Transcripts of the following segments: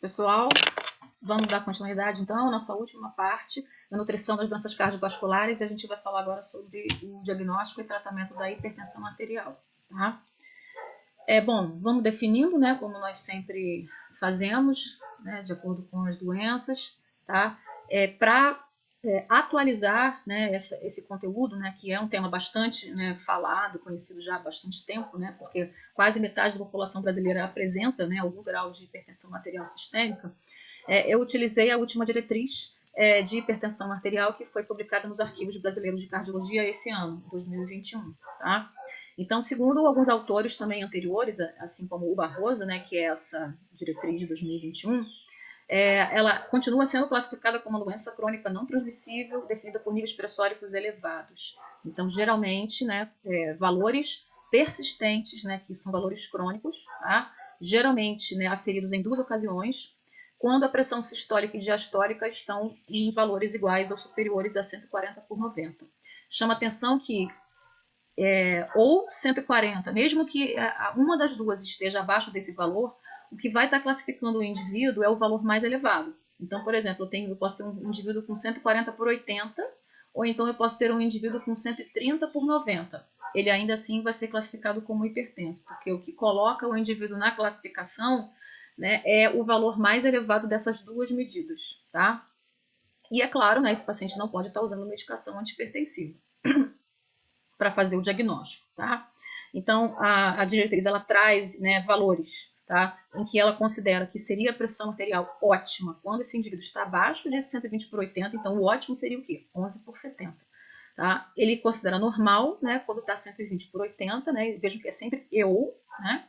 Pessoal, vamos dar continuidade então à nossa última parte da nutrição das doenças cardiovasculares e a gente vai falar agora sobre o diagnóstico e tratamento da hipertensão arterial, tá? Bom, vamos definindo, né, como nós sempre fazemos, né, de acordo com as doenças, tá? Para atualizar, né, esse conteúdo, né, que é um tema bastante, né, falado, conhecido já há bastante tempo, né, porque quase metade da população brasileira apresenta, né, algum grau de hipertensão arterial sistêmica. Eu utilizei a última diretriz de hipertensão arterial que foi publicada nos Arquivos Brasileiros de Cardiologia esse ano, 2021, tá? Então, segundo alguns autores também anteriores, assim como o Barroso, né, que é essa diretriz de 2021, ela continua sendo classificada como uma doença crônica não transmissível, definida por níveis pressóricos elevados. Então, geralmente, né, valores persistentes, né, que são valores crônicos, tá? Geralmente, né, aferidos em duas ocasiões, quando a pressão sistólica e diastólica estão em valores iguais ou superiores a 140 por 90. Chama atenção que ou 140, mesmo que uma das duas esteja abaixo desse valor, o que vai estar classificando o indivíduo é o valor mais elevado. Então, por exemplo, eu posso ter um indivíduo com 140 por 80, ou então eu posso ter um indivíduo com 130 por 90. Ele ainda assim vai ser classificado como hipertenso, porque o que coloca o indivíduo na classificação, né, é o valor mais elevado dessas duas medidas, tá? E é claro, né, esse paciente não pode estar usando medicação antihipertensiva para fazer o diagnóstico, tá? Então, a diretriz, ela traz, né, valores, tá? Em que ela considera que seria a pressão arterial ótima quando esse indivíduo está abaixo de 120 por 80, então o ótimo seria o quê? 11 por 70. Tá? Ele considera normal, né, quando está 120 por 80, né, vejam que é sempre eu, né,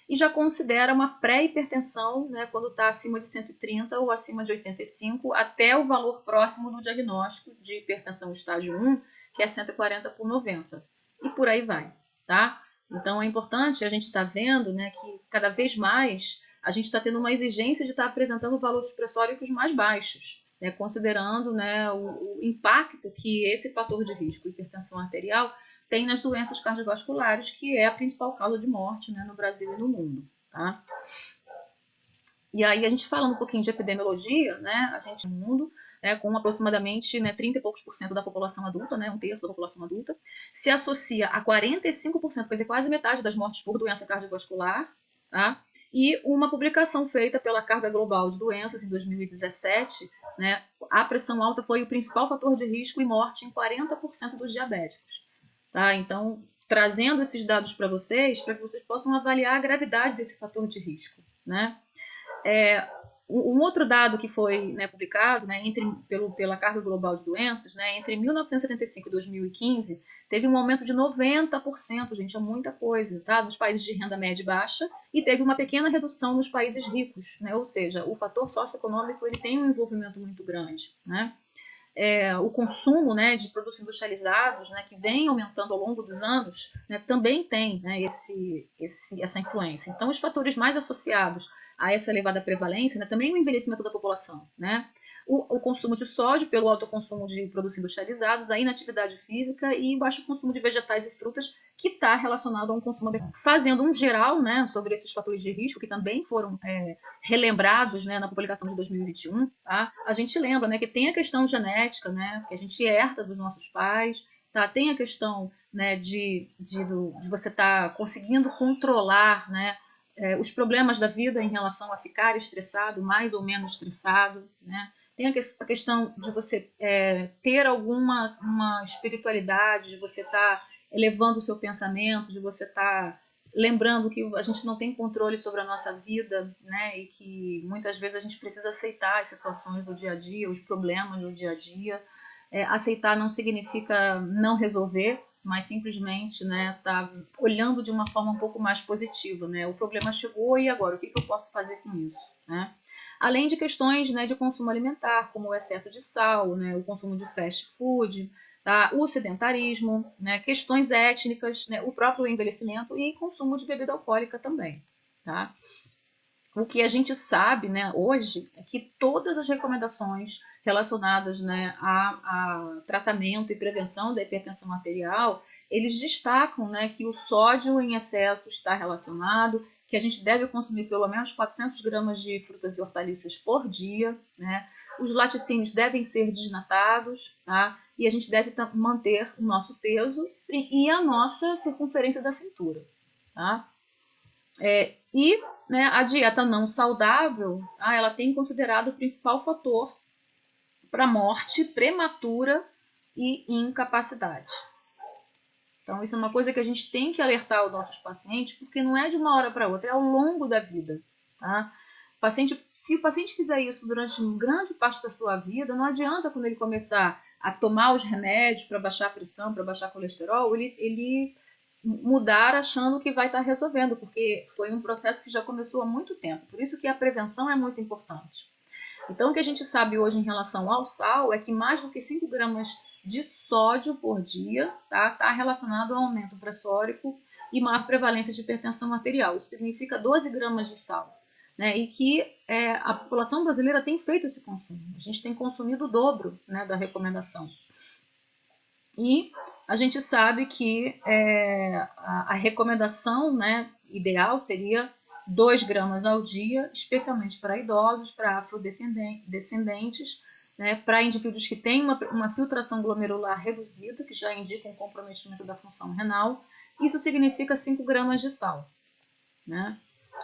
e já considera uma pré-hipertensão, né, quando está acima de 130 ou acima de 85, até o valor próximo do diagnóstico de hipertensão estágio 1, que é 140 por 90, e por aí vai, tá? Então é importante a gente estar vendo, né, que cada vez mais a gente está tendo uma exigência de estar apresentando valores pressóricos mais baixos, né, considerando, né, o impacto que esse fator de risco, hipertensão arterial, tem nas doenças cardiovasculares, que é a principal causa de morte, né, no Brasil e no mundo, tá? E aí a gente falando um pouquinho de epidemiologia, né, a gente no mundo, né, com aproximadamente, né, 30 e poucos por cento da população adulta, né, um terço da população adulta, se associa a 45%, quer dizer, quase metade das mortes por doença cardiovascular, tá? E uma publicação feita pela Carga Global de Doenças em 2017, né, a pressão alta foi o principal fator de risco e morte em 40% dos diabéticos. Tá? Então, trazendo esses dados para que vocês possam avaliar a gravidade desse fator de risco, né? Um outro dado que foi, né, publicado, né, pela Carga Global de Doenças, né, entre 1975 e 2015, teve um aumento de 90%, gente, é muita coisa, tá? Nos países de renda média e baixa, e teve uma pequena redução nos países ricos, né? Ou seja, o fator socioeconômico ele tem um envolvimento muito grande, né? O consumo, né, de produtos industrializados, né, que vem aumentando ao longo dos anos, né, também tem, né, essa influência. Então, os fatores mais associados a essa elevada prevalência, né, também o envelhecimento da população, né, o consumo de sódio pelo alto consumo de produtos industrializados, a inatividade física e o baixo consumo de vegetais e frutas, que está relacionado a um consumo. Fazendo um geral, né, sobre esses fatores de risco, que também foram relembrados, né, na publicação de 2021, tá? A gente lembra, né, que tem a questão genética, né, que a gente herda dos nossos pais, tá? Tem a questão, né, de você estar conseguindo controlar, né, os problemas da vida em relação a ficar estressado, mais ou menos estressado, né? Tem a questão de você ter uma espiritualidade, de você estar elevando o seu pensamento, de você estar lembrando que a gente não tem controle sobre a nossa vida, né? E que muitas vezes a gente precisa aceitar as situações do dia a dia, os problemas do dia a dia. Aceitar não significa não resolver, mas simplesmente, né, tá olhando de uma forma um pouco mais positiva, né? O problema chegou e agora, o que eu posso fazer com isso, né? Além de questões, né, de consumo alimentar, como o excesso de sal, né, o consumo de fast food, tá? O sedentarismo, né, questões étnicas, né, o próprio envelhecimento e consumo de bebida alcoólica também, tá? O que a gente sabe, né, hoje é que todas as recomendações relacionadas, né, a tratamento e prevenção da hipertensão arterial, eles destacam, né, que o sódio em excesso está relacionado, que a gente deve consumir pelo menos 400 gramas de frutas e hortaliças por dia, né? Os laticínios devem ser desnatados, tá? E a gente deve manter o nosso peso e a nossa circunferência da cintura, tá? Né, a dieta não saudável, tá? Ela tem considerado o principal fator para morte prematura e incapacidade. Então, isso é uma coisa que a gente tem que alertar os nossos pacientes, porque não é de uma hora para outra, é ao longo da vida. Tá? Se o paciente fizer isso durante uma grande parte da sua vida, não adianta quando ele começar a tomar os remédios para baixar a pressão, para baixar o colesterol, ele mudar achando que vai estar resolvendo, porque foi um processo que já começou há muito tempo. Por isso que a prevenção é muito importante. Então, o que a gente sabe hoje em relação ao sal é que mais do que 5 gramas de sódio por dia está relacionado ao aumento pressórico e maior prevalência de hipertensão arterial. Isso significa 12 gramas de sal. Né? E que a população brasileira tem feito esse consumo. A gente tem consumido o dobro, né, da recomendação. E a gente sabe que a recomendação, né, ideal seria 2 gramas ao dia, especialmente para idosos, para afrodescendentes, né, para indivíduos que têm uma filtração glomerular reduzida, que já indica um comprometimento da função renal. Isso significa 5 gramas de sal. Né?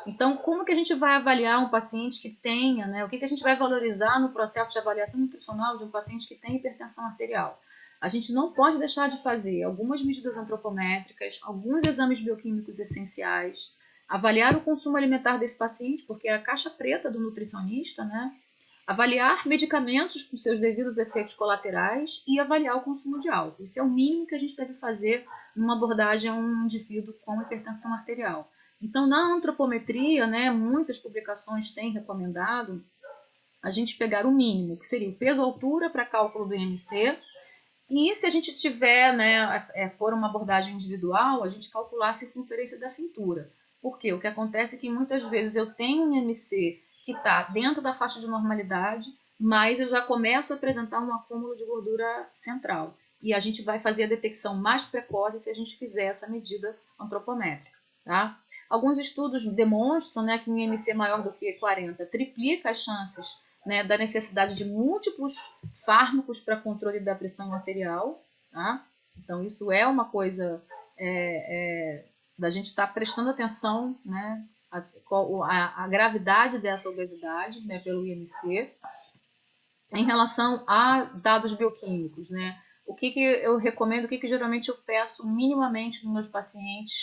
Então, como que a gente vai avaliar um paciente que tenha, né, o que a gente vai valorizar no processo de avaliação nutricional de um paciente que tem hipertensão arterial? A gente não pode deixar de fazer algumas medidas antropométricas, alguns exames bioquímicos essenciais, avaliar o consumo alimentar desse paciente, porque é a caixa preta do nutricionista, né? Avaliar medicamentos com seus devidos efeitos colaterais e avaliar o consumo de álcool. Isso é o mínimo que a gente deve fazer numa abordagem a um indivíduo com hipertensão arterial. Então, na antropometria, né, muitas publicações têm recomendado a gente pegar o mínimo, que seria o peso-altura para cálculo do IMC, e se a gente tiver, né, for uma abordagem individual, a gente calcular a circunferência da cintura. Porque o que acontece é que muitas vezes eu tenho um IMC que está dentro da faixa de normalidade, mas eu já começo a apresentar um acúmulo de gordura central. E a gente vai fazer a detecção mais precoce se a gente fizer essa medida antropométrica. Tá? Alguns estudos demonstram, né, que um IMC maior do que 40 triplica as chances, né, da necessidade de múltiplos fármacos para controle da pressão arterial. Tá? Então, isso é uma coisa da gente estar prestando atenção, né, a gravidade dessa obesidade, né, pelo IMC. Em relação a dados bioquímicos, né, o que eu recomendo, o que geralmente eu peço minimamente nos meus pacientes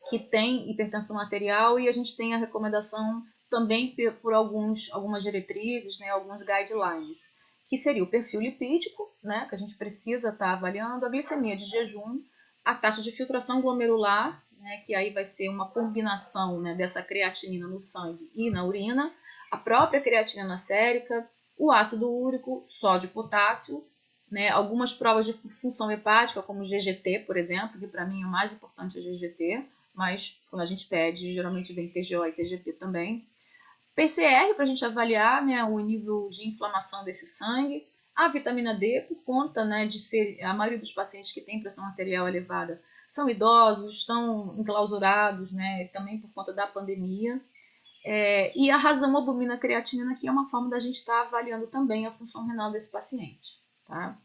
que têm hipertensão arterial, e a gente tem a recomendação também por algumas diretrizes, né, alguns guidelines, que seria o perfil lipídico, né, que a gente precisa estar avaliando, a glicemia de jejum, a taxa de filtração glomerular, né, que aí vai ser uma combinação, né, dessa creatinina no sangue e na urina, a própria creatinina sérica, o ácido úrico, sódio e potássio, né, algumas provas de função hepática, como o GGT, por exemplo, que para mim é o mais importante é o GGT, mas quando a gente pede, geralmente vem TGO e TGP também. PCR para a gente avaliar, né, o nível de inflamação desse sangue. A vitamina D, por conta, né, de ser a maioria dos pacientes que têm pressão arterial elevada são idosos, estão enclausurados, né, também por conta da pandemia. E a razão albumina creatinina, que é uma forma da gente estar avaliando também a função renal desse paciente. Tá?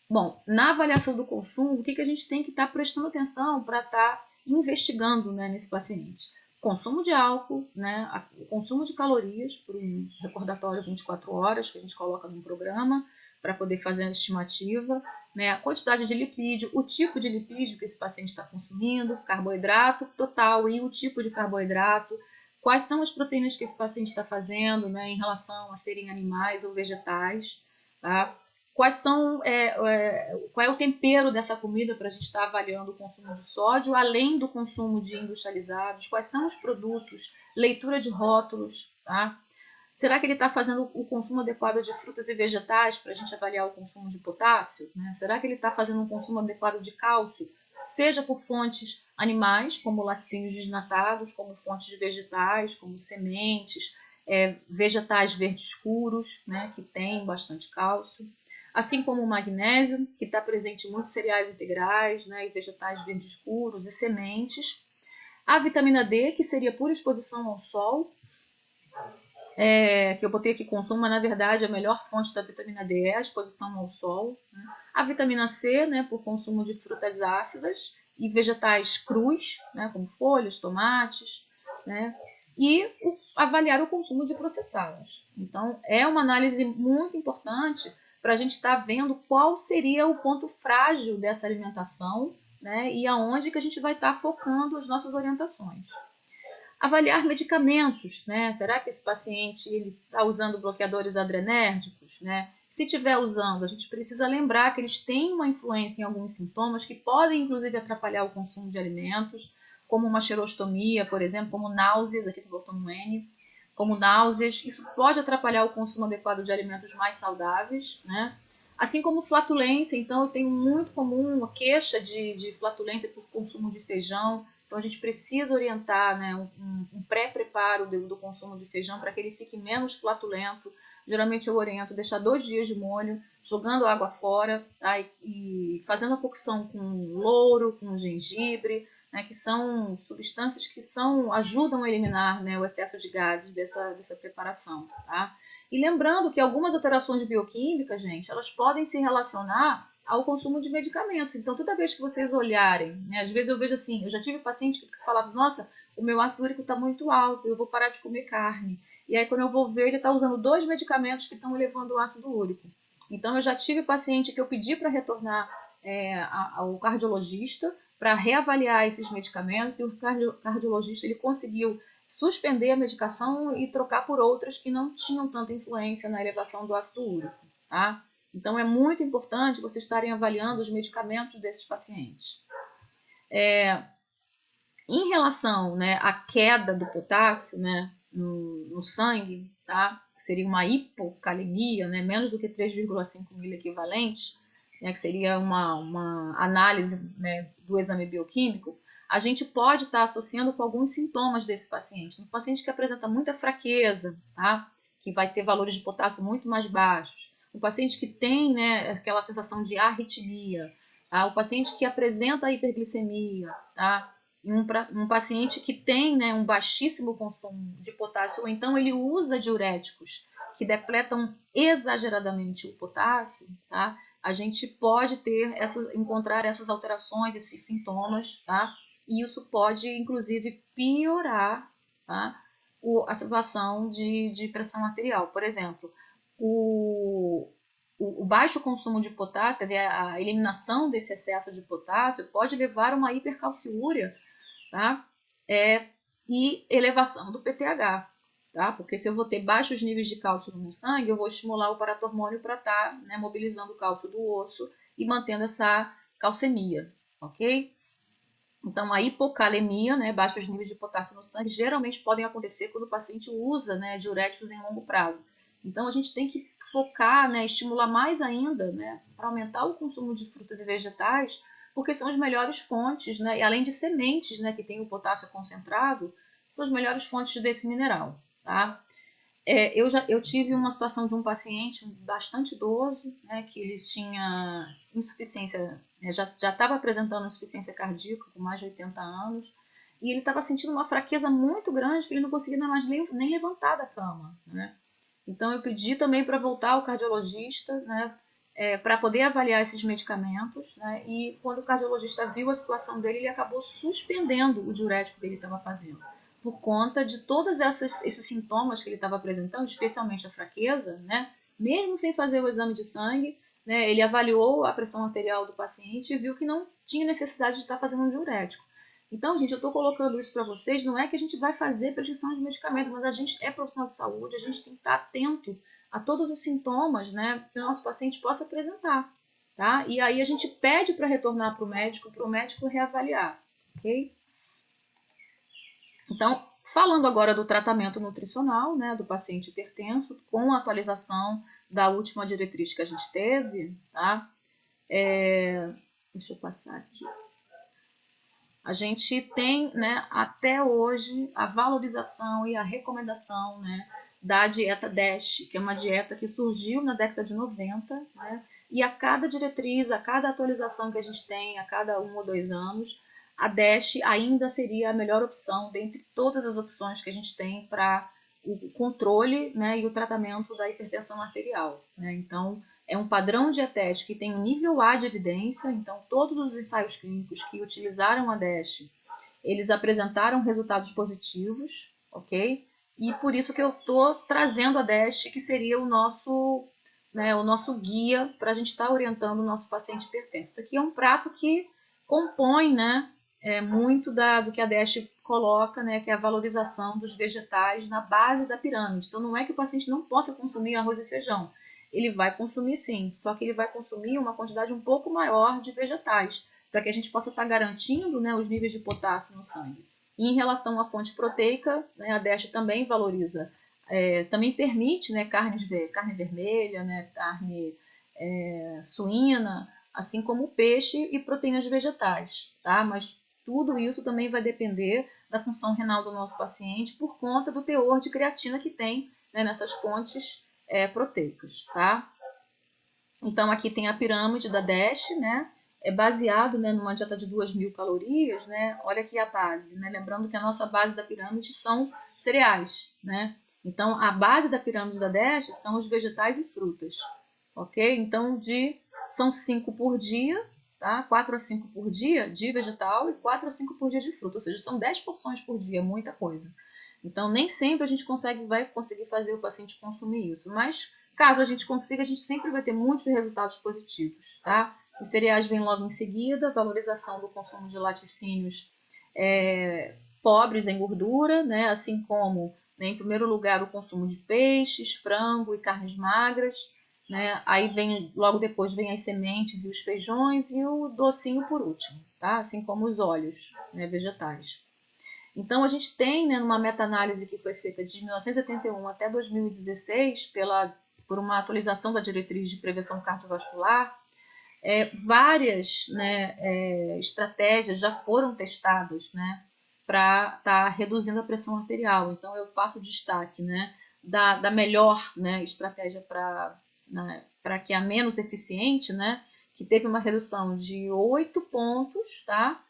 Bom, na avaliação do consumo, o que a gente tem que estar prestando atenção para estar investigando, né, nesse paciente? Consumo de álcool, né, o consumo de calorias por um recordatório 24 horas que a gente coloca no programa para poder fazer a estimativa, né, a quantidade de lipídio, o tipo de lipídio que esse paciente está consumindo, carboidrato total e o tipo de carboidrato, quais são as proteínas que esse paciente está fazendo, né, em relação a serem animais ou vegetais, tá? Qual é o tempero dessa comida para a gente estar avaliando o consumo de sódio, além do consumo de industrializados, quais são os produtos, leitura de rótulos, tá? Será que ele está fazendo o consumo adequado de frutas e vegetais para a gente avaliar o consumo de potássio? Né? Será que ele está fazendo um consumo adequado de cálcio, seja por fontes animais, como laticínios desnatados, como fontes vegetais, como sementes, vegetais verdes escuros, né, que têm bastante cálcio? Assim como o magnésio, que está presente em muitos cereais integrais, né, e vegetais verdes escuros e sementes. A vitamina D, que seria por exposição ao sol, que eu botei aqui consumo, mas na verdade a melhor fonte da vitamina D é a exposição ao sol. Né? A vitamina C, né, por consumo de frutas ácidas e vegetais crus, né, como folhas, tomates, né? E avaliar o consumo de processados. Então, é uma análise muito importante para a gente estar vendo qual seria o ponto frágil dessa alimentação, né, e aonde que a gente vai estar focando as nossas orientações. Avaliar medicamentos, né? Será que esse paciente está usando bloqueadores adrenérgicos, né? Se estiver usando, a gente precisa lembrar que eles têm uma influência em alguns sintomas que podem, inclusive, atrapalhar o consumo de alimentos, como uma xerostomia, por exemplo, como náuseas, aqui estou botando um N, como náuseas. Isso pode atrapalhar o consumo adequado de alimentos mais saudáveis, né? Assim como flatulência, então eu tenho muito comum uma queixa de flatulência por consumo de feijão. Então a gente precisa orientar, né, um pré-preparo do consumo de feijão para que ele fique menos flatulento. Geralmente eu oriento deixar 2 dias de molho, jogando água fora, tá? E fazendo a cocção com louro, com gengibre, né, que são substâncias que ajudam a eliminar, né, o excesso de gases dessa preparação. Tá? E lembrando que algumas alterações bioquímicas, gente, elas podem se relacionar ao consumo de medicamentos. Então, toda vez que vocês olharem, né, às vezes eu vejo assim, eu já tive paciente que falava, nossa, o meu ácido úrico está muito alto, eu vou parar de comer carne. E aí, quando eu vou ver, ele está usando 2 medicamentos que estão elevando o ácido úrico. Então, eu já tive paciente que eu pedi para retornar ao cardiologista para reavaliar esses medicamentos e o cardiologista ele conseguiu suspender a medicação e trocar por outras que não tinham tanta influência na elevação do ácido úrico. Tá? Então, é muito importante vocês estarem avaliando os medicamentos desses pacientes. Em relação, né, à queda do potássio, né, no sangue, tá? Seria uma hipocalemia, né, menos do que 3,5 mil equivalente, né, que seria uma análise, né, do exame bioquímico, a gente pode estar associando com alguns sintomas desse paciente. Um paciente que apresenta muita fraqueza, tá? Que vai ter valores de potássio muito mais baixos. Um paciente que tem, né, aquela sensação de arritmia. Tá? O paciente que apresenta hiperglicemia. Tá? Um paciente que tem, né, um baixíssimo consumo de potássio, ou então ele usa diuréticos que depletam exageradamente o potássio, tá? A gente pode encontrar essas alterações, esses sintomas, tá? E isso pode, inclusive, piorar, tá? A situação de pressão arterial. Por exemplo, o baixo consumo de potássio, quer dizer, a eliminação desse excesso de potássio pode levar a uma hipercalciúria, tá? E elevação do PTH, tá? Porque se eu vou ter baixos níveis de cálcio no meu sangue, eu vou estimular o paratormônio para estar, né, mobilizando o cálcio do osso e mantendo essa calcemia, ok? Então, a hipocalemia, né, baixos níveis de potássio no sangue, geralmente podem acontecer quando o paciente usa, né, diuréticos em longo prazo. Então, a gente tem que focar, né, estimular mais ainda, né, para aumentar o consumo de frutas e vegetais, porque são as melhores fontes, né, e além de sementes, né, que tem o potássio concentrado, são as melhores fontes desse mineral, tá? Eu tive uma situação de um paciente bastante idoso, né, que ele tinha insuficiência, já estava apresentando insuficiência cardíaca com mais de 80 anos, e ele estava sentindo uma fraqueza muito grande que ele não conseguia mais nem levantar da cama. Né? Então eu pedi também para voltar ao cardiologista, né, para poder avaliar esses medicamentos, né, e quando o cardiologista viu a situação dele, ele acabou suspendendo o diurético que ele estava fazendo por conta de todos esses sintomas que ele estava apresentando, especialmente a fraqueza, né? Mesmo sem fazer o exame de sangue, né, ele avaliou a pressão arterial do paciente e viu que não tinha necessidade de estar fazendo um diurético. Então, gente, eu estou colocando isso para vocês, não é que a gente vai fazer prescrição de medicamento, mas a gente é profissional de saúde, a gente tem que estar atento a todos os sintomas, né, que o nosso paciente possa apresentar, tá? E aí a gente pede para retornar para o médico reavaliar, ok? Então, falando agora do tratamento nutricional, né, do paciente hipertenso, com a atualização da última diretriz que a gente teve, tá? Deixa eu passar aqui. A gente tem, né, até hoje a valorização e a recomendação, né, da dieta DASH, que é uma dieta que surgiu na década de 90, né, e a cada diretriz, a cada atualização que a gente tem, a cada 1 ou 2 anos, a DASH ainda seria a melhor opção dentre todas as opções que a gente tem para o controle, né, e o tratamento da hipertensão arterial, né? Então, é um padrão dietético que tem um nível A de evidência, então todos os ensaios clínicos que utilizaram a DASH, eles apresentaram resultados positivos, ok? E por isso que eu estou trazendo a DASH, que seria o nosso guia para a gente estar orientando o nosso paciente hipertenso. Isso aqui é um prato que compõe, né, muito do que a DASH coloca, né, que é a valorização dos vegetais na base da pirâmide. Então, não é que o paciente não possa consumir arroz e feijão. Ele vai consumir sim, só que ele vai consumir uma quantidade um pouco maior de vegetais, para que a gente possa estar garantindo, né, os níveis de potássio no sangue. E em relação à fonte proteica, né, a DASH também valoriza, também permite, né, carne vermelha, né, carne suína, assim como peixe e proteínas vegetais, tá? Mas tudo isso também vai depender da função renal do nosso paciente por conta do teor de creatina que tem, né, nessas fontes proteicas, tá? Então aqui tem a pirâmide da DASH, né? É baseado, né, numa dieta de 2.000 calorias, né? Olha aqui a base, né? Lembrando que a nossa base da pirâmide são cereais, né? Então a base da pirâmide da DASH são os vegetais e frutas, ok? Então são 5 por dia, tá? 4 a 5 por dia de vegetal e 4 a 5 por dia de fruta, ou seja, são 10 porções por dia, muita coisa. Então nem sempre a gente vai conseguir fazer o paciente consumir isso, mas caso a gente consiga, a gente sempre vai ter muitos resultados positivos, tá? Os cereais vêm logo em seguida, valorização do consumo de laticínios pobres em gordura, né? Assim como, né, em primeiro lugar, o consumo de peixes, frango e carnes magras, né? Aí logo depois vem as sementes e os feijões e o docinho por último, tá? Assim como os óleos, né, vegetais. Então, a gente tem, né, numa meta-análise que foi feita de 1981 até 2016, por uma atualização da diretriz de prevenção cardiovascular, várias, né, estratégias já foram testadas, né, para estar reduzindo a pressão arterial. Então, eu faço destaque, né, da melhor, né, estratégia para que a menos eficiente, né, que teve uma redução de 8 pontos, tá?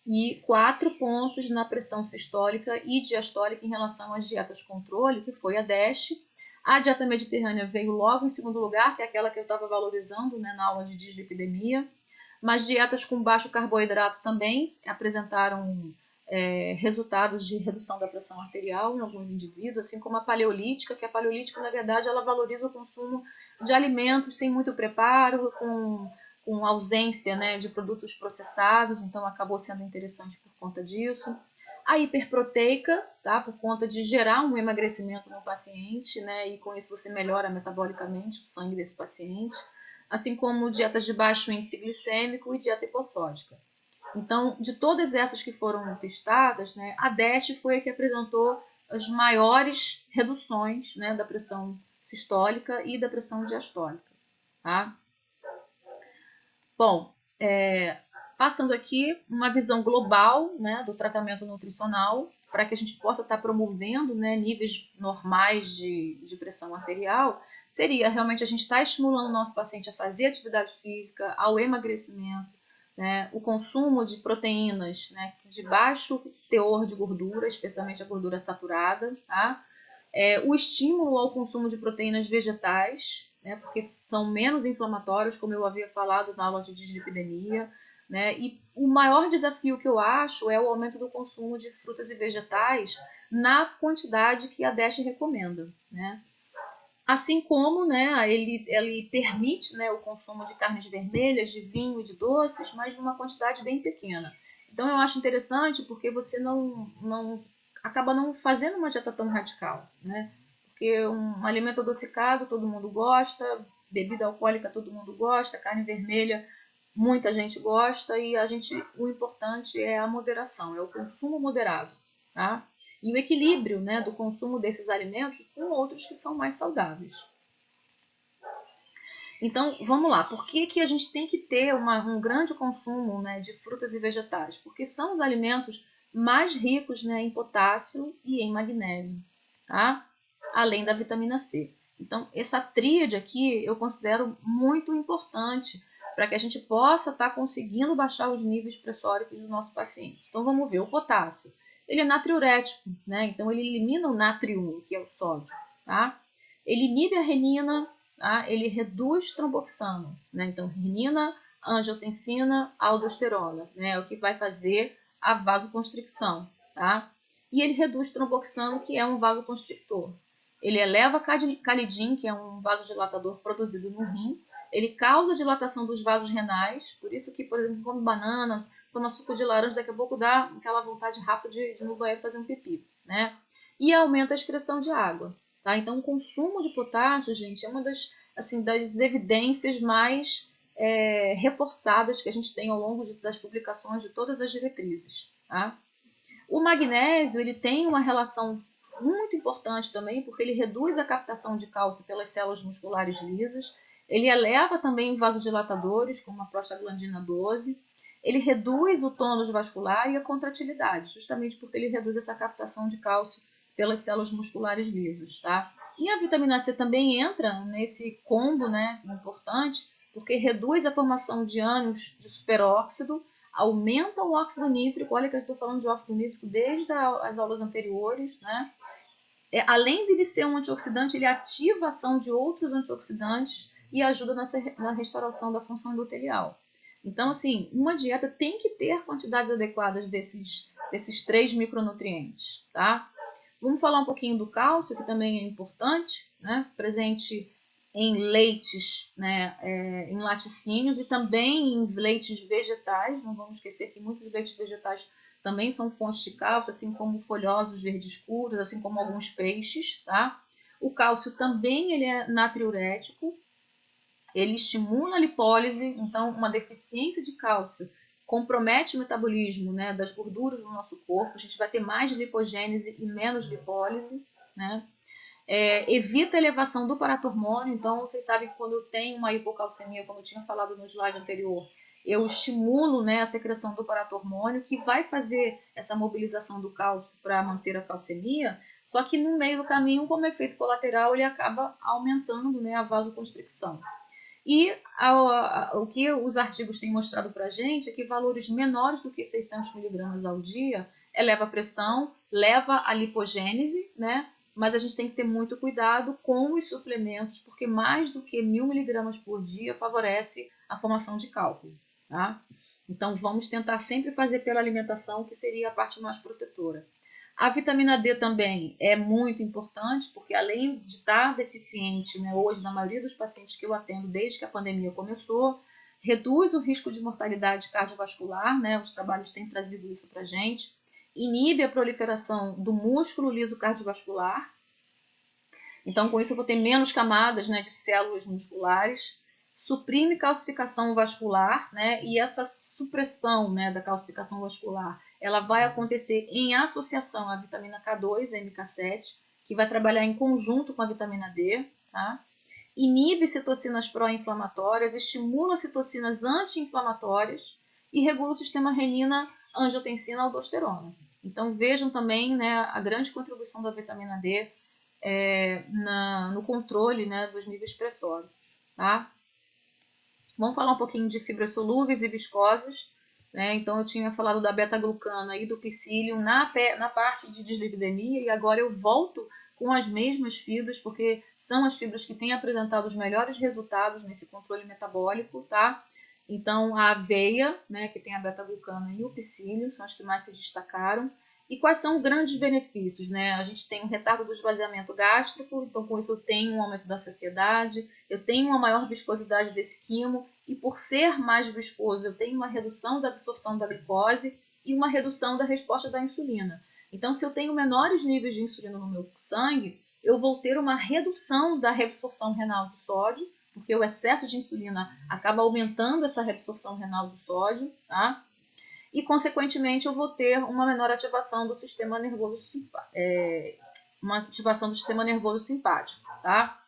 E 4 pontos na pressão sistólica e diastólica em relação às dietas controle, que foi a DASH. A dieta mediterrânea veio logo em segundo lugar, que é aquela que eu estava valorizando, né, na aula de dislipidemia. Mas dietas com baixo carboidrato também apresentaram resultados de redução da pressão arterial em alguns indivíduos, assim como a paleolítica, que a paleolítica, na verdade, ela valoriza o consumo de alimentos sem muito preparo, com ausência, né, de produtos processados, então acabou sendo interessante por conta disso. A hiperproteica, tá, por conta de gerar um emagrecimento no paciente, né, e com isso você melhora metabolicamente o sangue desse paciente, assim como dietas de baixo índice glicêmico e dieta hipossódica. Então, de todas essas que foram testadas, né, a DASH foi a que apresentou as maiores reduções, né, da pressão sistólica e da pressão diastólica, tá? Bom, passando aqui uma visão global, né, do tratamento nutricional, para que a gente possa estar promovendo, né, níveis normais de pressão arterial, seria realmente a gente estar estimulando o nosso paciente a fazer atividade física, ao emagrecimento, né, o consumo de proteínas, né, de baixo teor de gordura, especialmente a gordura saturada, tá? O estímulo ao consumo de proteínas vegetais, né, porque são menos inflamatórios, como eu havia falado na aula de dislipidemia, né, e o maior desafio que eu acho é o aumento do consumo de frutas e vegetais na quantidade que a DASH recomenda, né? Assim como, né, ele permite, né, o consumo de carnes vermelhas, de vinho e de doces, mas numa quantidade bem pequena. Então eu acho interessante porque você acaba não fazendo uma dieta tão radical, né? Porque um alimento adocicado todo mundo gosta, bebida alcoólica todo mundo gosta, carne vermelha muita gente gosta e o importante é a moderação, é o consumo moderado, tá? E o equilíbrio, né, do consumo desses alimentos com outros que são mais saudáveis. Então, vamos lá. Por que a gente tem que ter um grande consumo, né, de frutas e vegetais? Porque são os alimentos mais ricos, né, em potássio e em magnésio, tá? Além da vitamina C. Então, essa tríade aqui eu considero muito importante para que a gente possa estar conseguindo baixar os níveis pressóricos do nosso paciente. Então vamos ver, o potássio, ele é natriurético, né? Então ele elimina o natrium, que é o sódio, tá? Ele inibe a renina, tá? Ele reduz tromboxano, né? Então renina, angiotensina, aldosterona, né? É o que vai fazer a vasoconstricção, tá? E ele reduz tromboxano, que é um vasoconstrictor. Ele eleva calidin, que é um vasodilatador produzido no rim. Ele causa dilatação dos vasos renais, por isso que, por exemplo, come banana, toma suco de laranja, daqui a pouco dá aquela vontade rápida de ir no banheiro fazer um pipi, né? E aumenta a excreção de água, tá? Então, o consumo de potássio, gente, é uma das, assim, das evidências mais reforçadas que a gente tem ao longo das publicações de todas as diretrizes, tá? O magnésio, ele tem uma relação muito importante também, porque ele reduz a captação de cálcio pelas células musculares lisas, ele eleva também vasodilatadores, como a prostaglandina 12, ele reduz o tônus vascular e a contratilidade, justamente porque ele reduz essa captação de cálcio pelas células musculares lisas, tá? E a vitamina C também entra nesse combo, né, importante, porque reduz a formação de ânions de superóxido, aumenta o óxido nítrico, olha que eu estou falando de óxido nítrico desde as aulas anteriores, né? Além de ele ser um antioxidante, ele ativa a ação de outros antioxidantes e ajuda na restauração da função endotelial. Então, assim, uma dieta tem que ter quantidades adequadas desses 3 micronutrientes, tá? Vamos falar um pouquinho do cálcio, que também é importante, né? Presente em leites, né? Em laticínios e também em leites vegetais. Não vamos esquecer que muitos leites vegetais também são fontes de cálcio, assim como folhosos verdes escuros, assim como alguns peixes, tá? O cálcio também ele é natriurético, ele estimula a lipólise, então uma deficiência de cálcio compromete o metabolismo, né, das gorduras do nosso corpo, a gente vai ter mais lipogênese e menos lipólise, né? Evita a elevação do paratormônio, então vocês sabem que quando eu tenho uma hipocalcemia, como eu tinha falado no slide anterior, eu estimulo, né, a secreção do paratormônio, que vai fazer essa mobilização do cálcio para manter a calcemia, só que no meio do caminho, como efeito colateral, ele acaba aumentando, né, a vasoconstricção. E o que os artigos têm mostrado para a gente é que valores menores do que 600 mg ao dia eleva a pressão, leva a lipogênese, né? Mas a gente tem que ter muito cuidado com os suplementos, porque mais do que 1.000 mg por dia favorece a formação de cálculo, tá? Então vamos tentar sempre fazer pela alimentação, que seria a parte mais protetora. A vitamina D também é muito importante, porque além de estar deficiente, né, hoje na maioria dos pacientes que eu atendo desde que a pandemia começou, reduz o risco de mortalidade cardiovascular, né, os trabalhos têm trazido isso para a gente, inibe a proliferação do músculo liso cardiovascular, então com isso eu vou ter menos camadas, né, de células musculares, suprime calcificação vascular, né, e essa supressão, né, da calcificação vascular ela vai acontecer em associação à vitamina K2 e MK7, que vai trabalhar em conjunto com a vitamina D, tá? Inibe citocinas pró-inflamatórias, estimula citocinas anti-inflamatórias e regula o sistema renina, angiotensina, aldosterona. Então vejam também, né, a grande contribuição da vitamina D no controle, né, dos níveis pressóricos, tá? Vamos falar um pouquinho de fibras solúveis e viscosas. Então, eu tinha falado da beta-glucana e do psyllium na parte de dislipidemia e agora eu volto com as mesmas fibras, porque são as fibras que têm apresentado os melhores resultados nesse controle metabólico, tá? Então, a aveia, né, que tem a beta-glucana e o psyllium, são as que mais se destacaram. E quais são os grandes benefícios, né? A gente tem um retardo do esvaziamento gástrico, então com isso eu tenho um aumento da saciedade, eu tenho uma maior viscosidade desse quimo, e por ser mais viscoso, eu tenho uma redução da absorção da glicose e uma redução da resposta da insulina. Então, se eu tenho menores níveis de insulina no meu sangue, eu vou ter uma redução da reabsorção renal de sódio, porque o excesso de insulina acaba aumentando essa reabsorção renal de sódio, tá? E, consequentemente, eu vou ter uma menor ativação do sistema nervoso simpático, tá?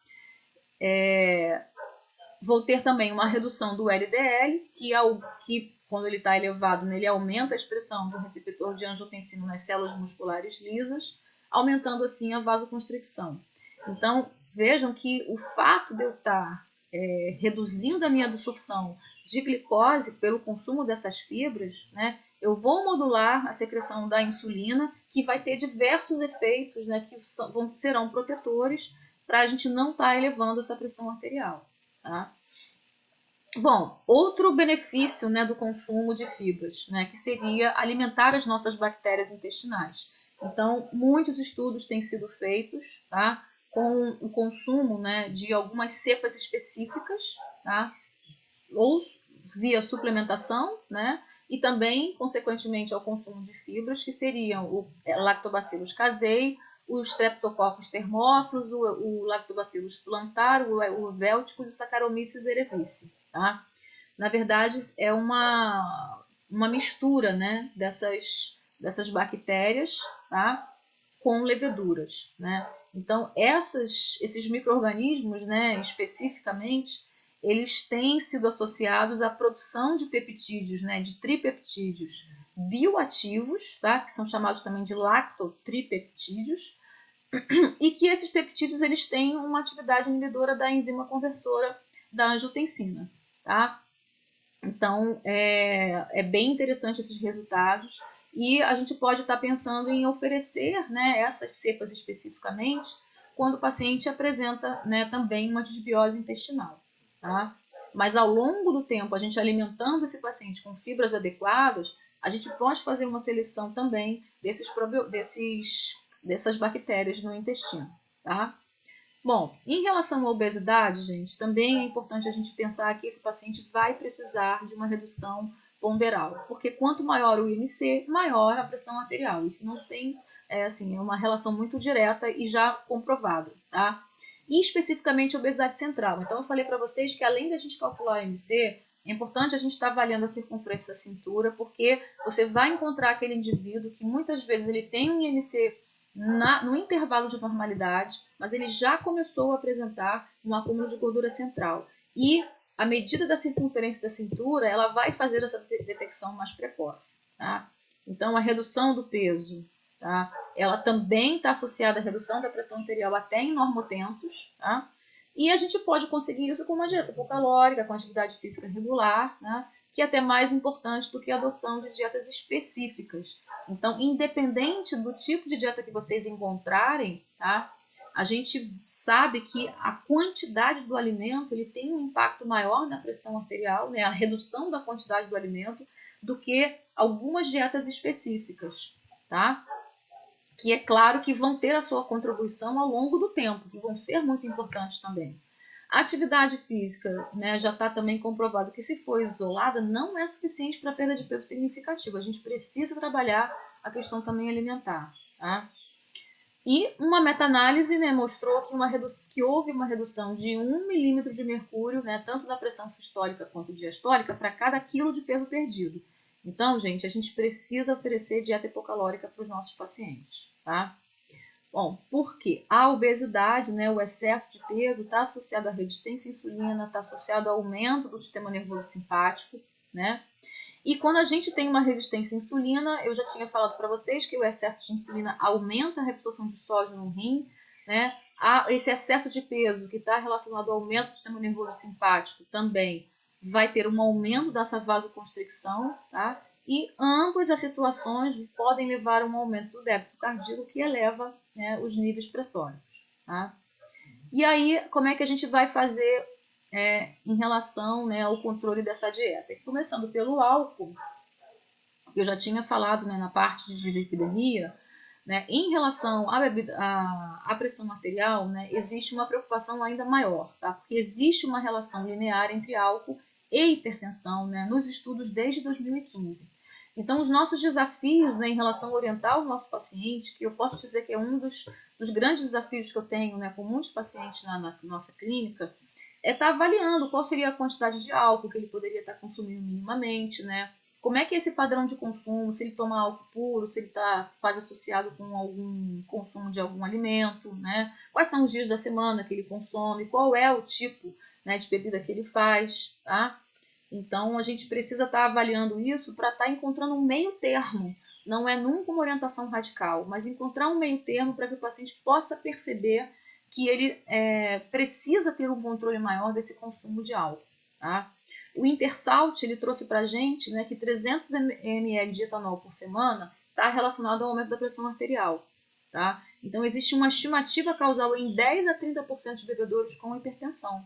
Vou ter também uma redução do LDL, que quando ele está elevado, ele aumenta a expressão do receptor de angiotensina nas células musculares lisas, aumentando assim a vasoconstricção. Então, vejam que o fato de eu estar reduzindo a minha absorção de glicose pelo consumo dessas fibras, né, eu vou modular a secreção da insulina, que vai ter diversos efeitos, né, que serão protetores para a gente não estar elevando essa pressão arterial. Tá? Bom, outro benefício, né, do consumo de fibras, né, que seria alimentar as nossas bactérias intestinais. Então, muitos estudos têm sido feitos, tá, com o consumo, né, de algumas cepas específicas, tá, ou via suplementação, né, e também, consequentemente, ao consumo de fibras, que seriam o Lactobacillus casei, os Streptococcus thermophilus, o Lactobacillus plantar, o Velticus e o Saccharomyces cerevisiae. Tá? Na verdade, é uma mistura, né, dessas bactérias, tá, com leveduras. Né? Então, esses micro-organismos, né, especificamente, eles têm sido associados à produção de peptídeos, né, de tripeptídeos bioativos, tá, que são chamados também de lactotripeptídeos, e que esses peptídeos eles têm uma atividade inibidora da enzima conversora da angiotensina. Tá? Então, é bem interessante esses resultados e a gente pode estar pensando em oferecer, né, essas cepas especificamente quando o paciente apresenta, né, também uma disbiose intestinal. Tá? Mas ao longo do tempo, a gente alimentando esse paciente com fibras adequadas, a gente pode fazer uma seleção também dessas bactérias no intestino. Tá? Bom, em relação à obesidade, gente, também é importante a gente pensar que esse paciente vai precisar de uma redução ponderal, porque quanto maior o IMC, maior a pressão arterial. Isso não tem, é uma relação muito direta e já comprovada, tá? E especificamente a obesidade central. Então, eu falei para vocês que além da gente calcular o IMC, é importante a gente estar avaliando a circunferência da cintura, porque você vai encontrar aquele indivíduo que muitas vezes ele tem um IMC no intervalo de normalidade, mas ele já começou a apresentar um acúmulo de gordura central. E a medida da circunferência da cintura, ela vai fazer essa detecção mais precoce. Tá? Então, a redução do peso, tá? Ela também está associada à redução da pressão arterial até em normotensos. Tá? E a gente pode conseguir isso com uma dieta hipocalórica, com atividade física regular, né? Que é até mais importante do que a adoção de dietas específicas. Então, independente do tipo de dieta que vocês encontrarem, tá? A gente sabe que a quantidade do alimento ele tem um impacto maior na pressão arterial, né? A redução da quantidade do alimento, do que algumas dietas específicas, tá? Que é claro que vão ter a sua contribuição ao longo do tempo, que vão ser muito importantes também. A atividade física, né, já está também comprovado que se for isolada não é suficiente para perda de peso significativa. A gente precisa trabalhar a questão também alimentar. Tá? E uma meta-análise, né, mostrou que houve uma redução de 1 milímetro de mercúrio, né, tanto na pressão sistólica quanto diastólica, para cada quilo de peso perdido. Então, gente, a gente precisa oferecer dieta hipocalórica para os nossos pacientes. Tá? Bom, porque a obesidade, né, o excesso de peso, está associado à resistência à insulina, está associado ao aumento do sistema nervoso simpático, né? E quando a gente tem uma resistência à insulina, eu já tinha falado para vocês que o excesso de insulina aumenta a reabsorção de sódio no rim, né? Esse excesso de peso que está relacionado ao aumento do sistema nervoso simpático também vai ter um aumento dessa vasoconstricção, tá? E ambas as situações podem levar a um aumento do débito cardíaco que eleva, né, os níveis pressóricos. Tá? E aí, como é que a gente vai fazer em relação, né, ao controle dessa dieta? Começando pelo álcool, eu já tinha falado, né, na parte de dislipidemia, né, em relação à pressão arterial, né, existe uma preocupação ainda maior, tá? Porque existe uma relação linear entre álcool e hipertensão, né, nos estudos desde 2015. Então, os nossos desafios, né, em relação a orientar o nosso paciente, que eu posso dizer que é um dos grandes desafios que eu tenho, né, com muitos pacientes na nossa clínica, é estar avaliando qual seria a quantidade de álcool que ele poderia estar consumindo minimamente, né? Como é que é esse padrão de consumo, se ele toma álcool puro, se ele faz associado com algum consumo de algum alimento, né? Quais são os dias da semana que ele consome, qual é o tipo, né, de bebida que ele faz, tá? Então, a gente precisa estar avaliando isso para estar encontrando um meio termo. Não é nunca uma orientação radical, mas encontrar um meio termo para que o paciente possa perceber que ele precisa ter um controle maior desse consumo de álcool. Tá? O Intersalt ele trouxe para a gente, né, que 300 ml de etanol por semana está relacionado ao aumento da pressão arterial. Tá? Então, existe uma estimativa causal em 10 a 30% de bebedores com hipertensão.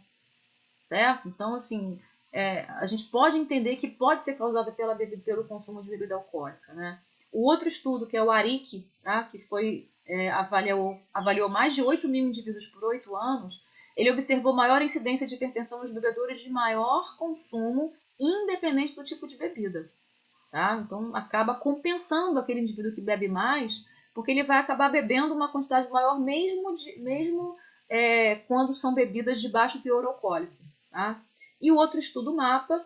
Certo? Então, assim, a gente pode entender que pode ser causada pelo consumo de bebida alcoólica. Né? O outro estudo, que é o ARIC, tá? Que avaliou mais de 8 mil indivíduos por 8 anos, ele observou maior incidência de hipertensão nos bebedores de maior consumo, independente do tipo de bebida. Tá? Então, acaba compensando aquele indivíduo que bebe mais, porque ele vai acabar bebendo uma quantidade maior mesmo quando são bebidas de baixo teor alcoólico. Tá? E o outro estudo, MAPA,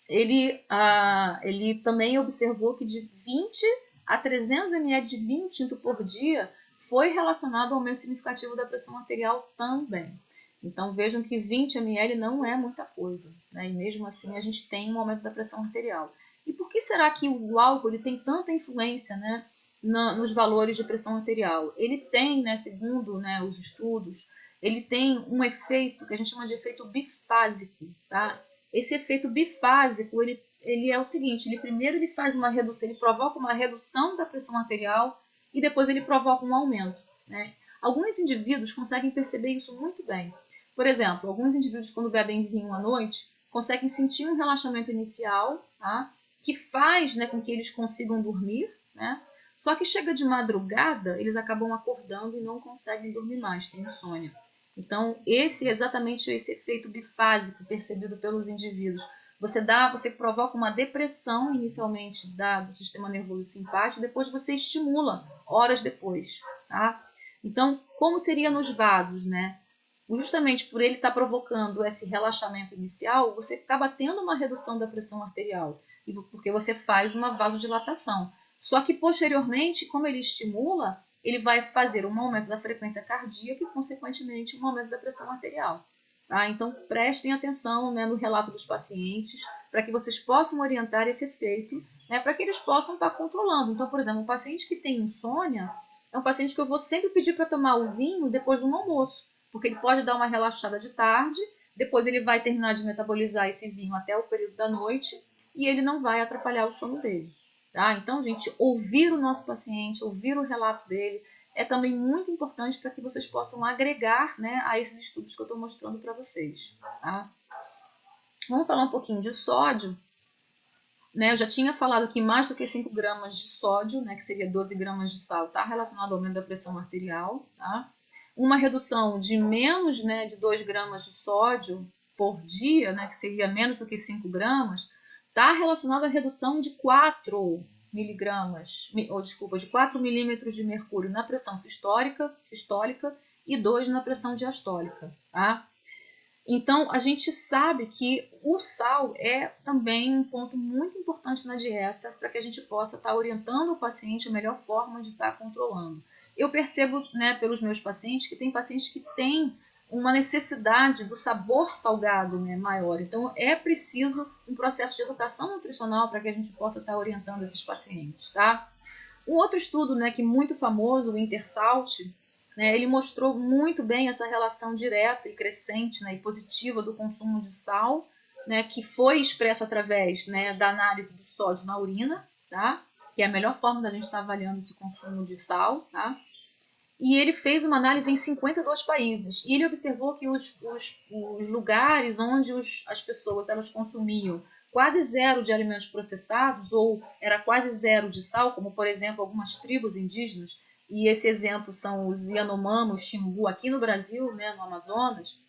ele também observou que de 20 a 300 ml de vinho tinto por dia foi relacionado ao aumento significativo da pressão arterial também. Então vejam que 20 ml não é muita coisa, né? E mesmo assim a gente tem um aumento da pressão arterial. E por que será que o álcool ele tem tanta influência, né, nos valores de pressão arterial? Ele tem, né, segundo, né, os estudos, ele tem um efeito que a gente chama de efeito bifásico. Tá? Esse efeito bifásico ele é o seguinte: ele faz uma redução, ele provoca uma redução da pressão arterial e depois ele provoca um aumento. Né? Alguns indivíduos conseguem perceber isso muito bem. Por exemplo, alguns indivíduos, quando bebem vinho à noite, conseguem sentir um relaxamento inicial, tá? Que faz, né, com que eles consigam dormir, né? Só que chega de madrugada, eles acabam acordando e não conseguem dormir mais, tem insônia. Então, exatamente esse efeito bifásico percebido pelos indivíduos. Você provoca uma depressão inicialmente do sistema nervoso simpático, depois você estimula horas depois. Tá? Então, como seria nos vasos, né? Justamente por ele estar provocando esse relaxamento inicial, você acaba tendo uma redução da pressão arterial, porque você faz uma vasodilatação. Só que posteriormente, como ele estimula, ele vai fazer um aumento da frequência cardíaca e, consequentemente, um aumento da pressão arterial. Tá? Então, prestem atenção, né, no relato dos pacientes, para que vocês possam orientar esse efeito, né, para que eles possam estar controlando. Então, por exemplo, um paciente que tem insônia é um paciente que eu vou sempre pedir para tomar o vinho depois do almoço, porque ele pode dar uma relaxada de tarde, depois ele vai terminar de metabolizar esse vinho até o período da noite e ele não vai atrapalhar o sono dele. Tá? Então, gente, ouvir o nosso paciente, ouvir o relato dele, é também muito importante para que vocês possam agregar, né, a esses estudos que eu estou mostrando para vocês. Tá? Vamos falar um pouquinho de sódio. Né? Eu já tinha falado que mais do que 5 gramas de sódio, né, que seria 12 gramas de sal, está relacionado ao aumento da pressão arterial. Tá? Uma redução de menos, né, de 2 gramas de sódio por dia, né, que seria menos do que 5 gramas, está relacionado à redução de 4 milímetros de mercúrio na pressão sistólica e 2 na pressão diastólica. Tá? Então, a gente sabe que o sal é também um ponto muito importante na dieta para que a gente possa estar orientando o paciente a melhor forma de estar controlando. Eu percebo, né, pelos meus pacientes que tem pacientes que têm uma necessidade do sabor salgado, né, maior. Então, é preciso um processo de educação nutricional para que a gente possa estar orientando esses pacientes. Tá? Um outro estudo, né, que é muito famoso, o Intersalt, né, ele mostrou muito bem essa relação direta e crescente, né, e positiva do consumo de sal, né, que foi expressa através, né, da análise do sódio na urina, tá? Que é a melhor forma da gente estar avaliando esse consumo de sal. Tá? E ele fez uma análise em 52 países. E ele observou que os lugares onde as pessoas elas consumiam quase zero de alimentos processados ou era quase zero de sal, como, por exemplo, algumas tribos indígenas, e esse exemplo são os Yanomami, os Xingu, aqui no Brasil, né, no Amazonas,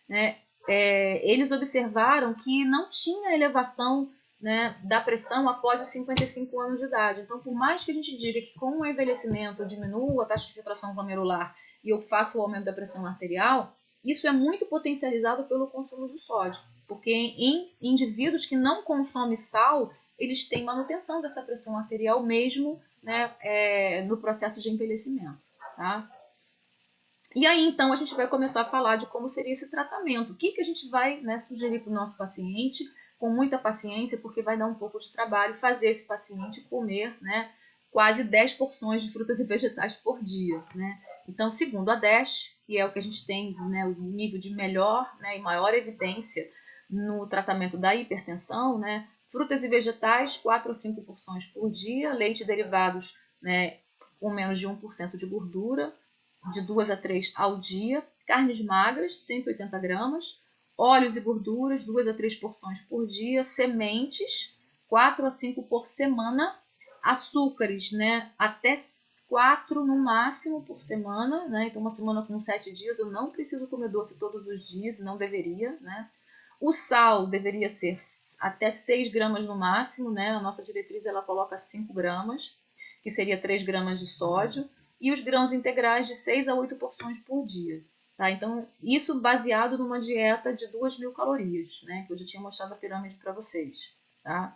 né, eles observaram que não tinha elevação, né, da pressão após os 55 anos de idade. Então, por mais que a gente diga que com o envelhecimento eu diminuo a taxa de filtração glomerular e eu faço o aumento da pressão arterial, isso é muito potencializado pelo consumo de sódio, porque em indivíduos que não consomem sal, eles têm manutenção dessa pressão arterial mesmo, né, no processo de envelhecimento. Tá? E aí, então, a gente vai começar a falar de como seria esse tratamento. O que a gente vai, né, sugerir para o nosso paciente, com muita paciência, porque vai dar um pouco de trabalho fazer esse paciente comer, né, quase 10 porções de frutas e vegetais por dia. Né? Então, segundo a DASH, que é o que a gente tem, né, o nível de melhor, né, e maior evidência no tratamento da hipertensão, né? Frutas e vegetais, 4 a 5 porções por dia, leite e derivados, né, com menos de 1% de gordura, de 2 a 3 ao dia, carnes magras, 180 gramas, óleos e gorduras, 2 a 3 porções por dia, sementes, 4 a 5 por semana, açúcares, né, até 4 no máximo por semana, né? Então uma semana com 7 dias eu não preciso comer doce todos os dias, não deveria, né? O sal deveria ser até 6 gramas no máximo, né? A nossa diretriz ela coloca 5 gramas, que seria 3 gramas de sódio, e os grãos integrais de 6 a 8 porções por dia. Tá? Então, isso baseado numa dieta de 2.000 calorias, né? Que eu já tinha mostrado a pirâmide para vocês. Tá?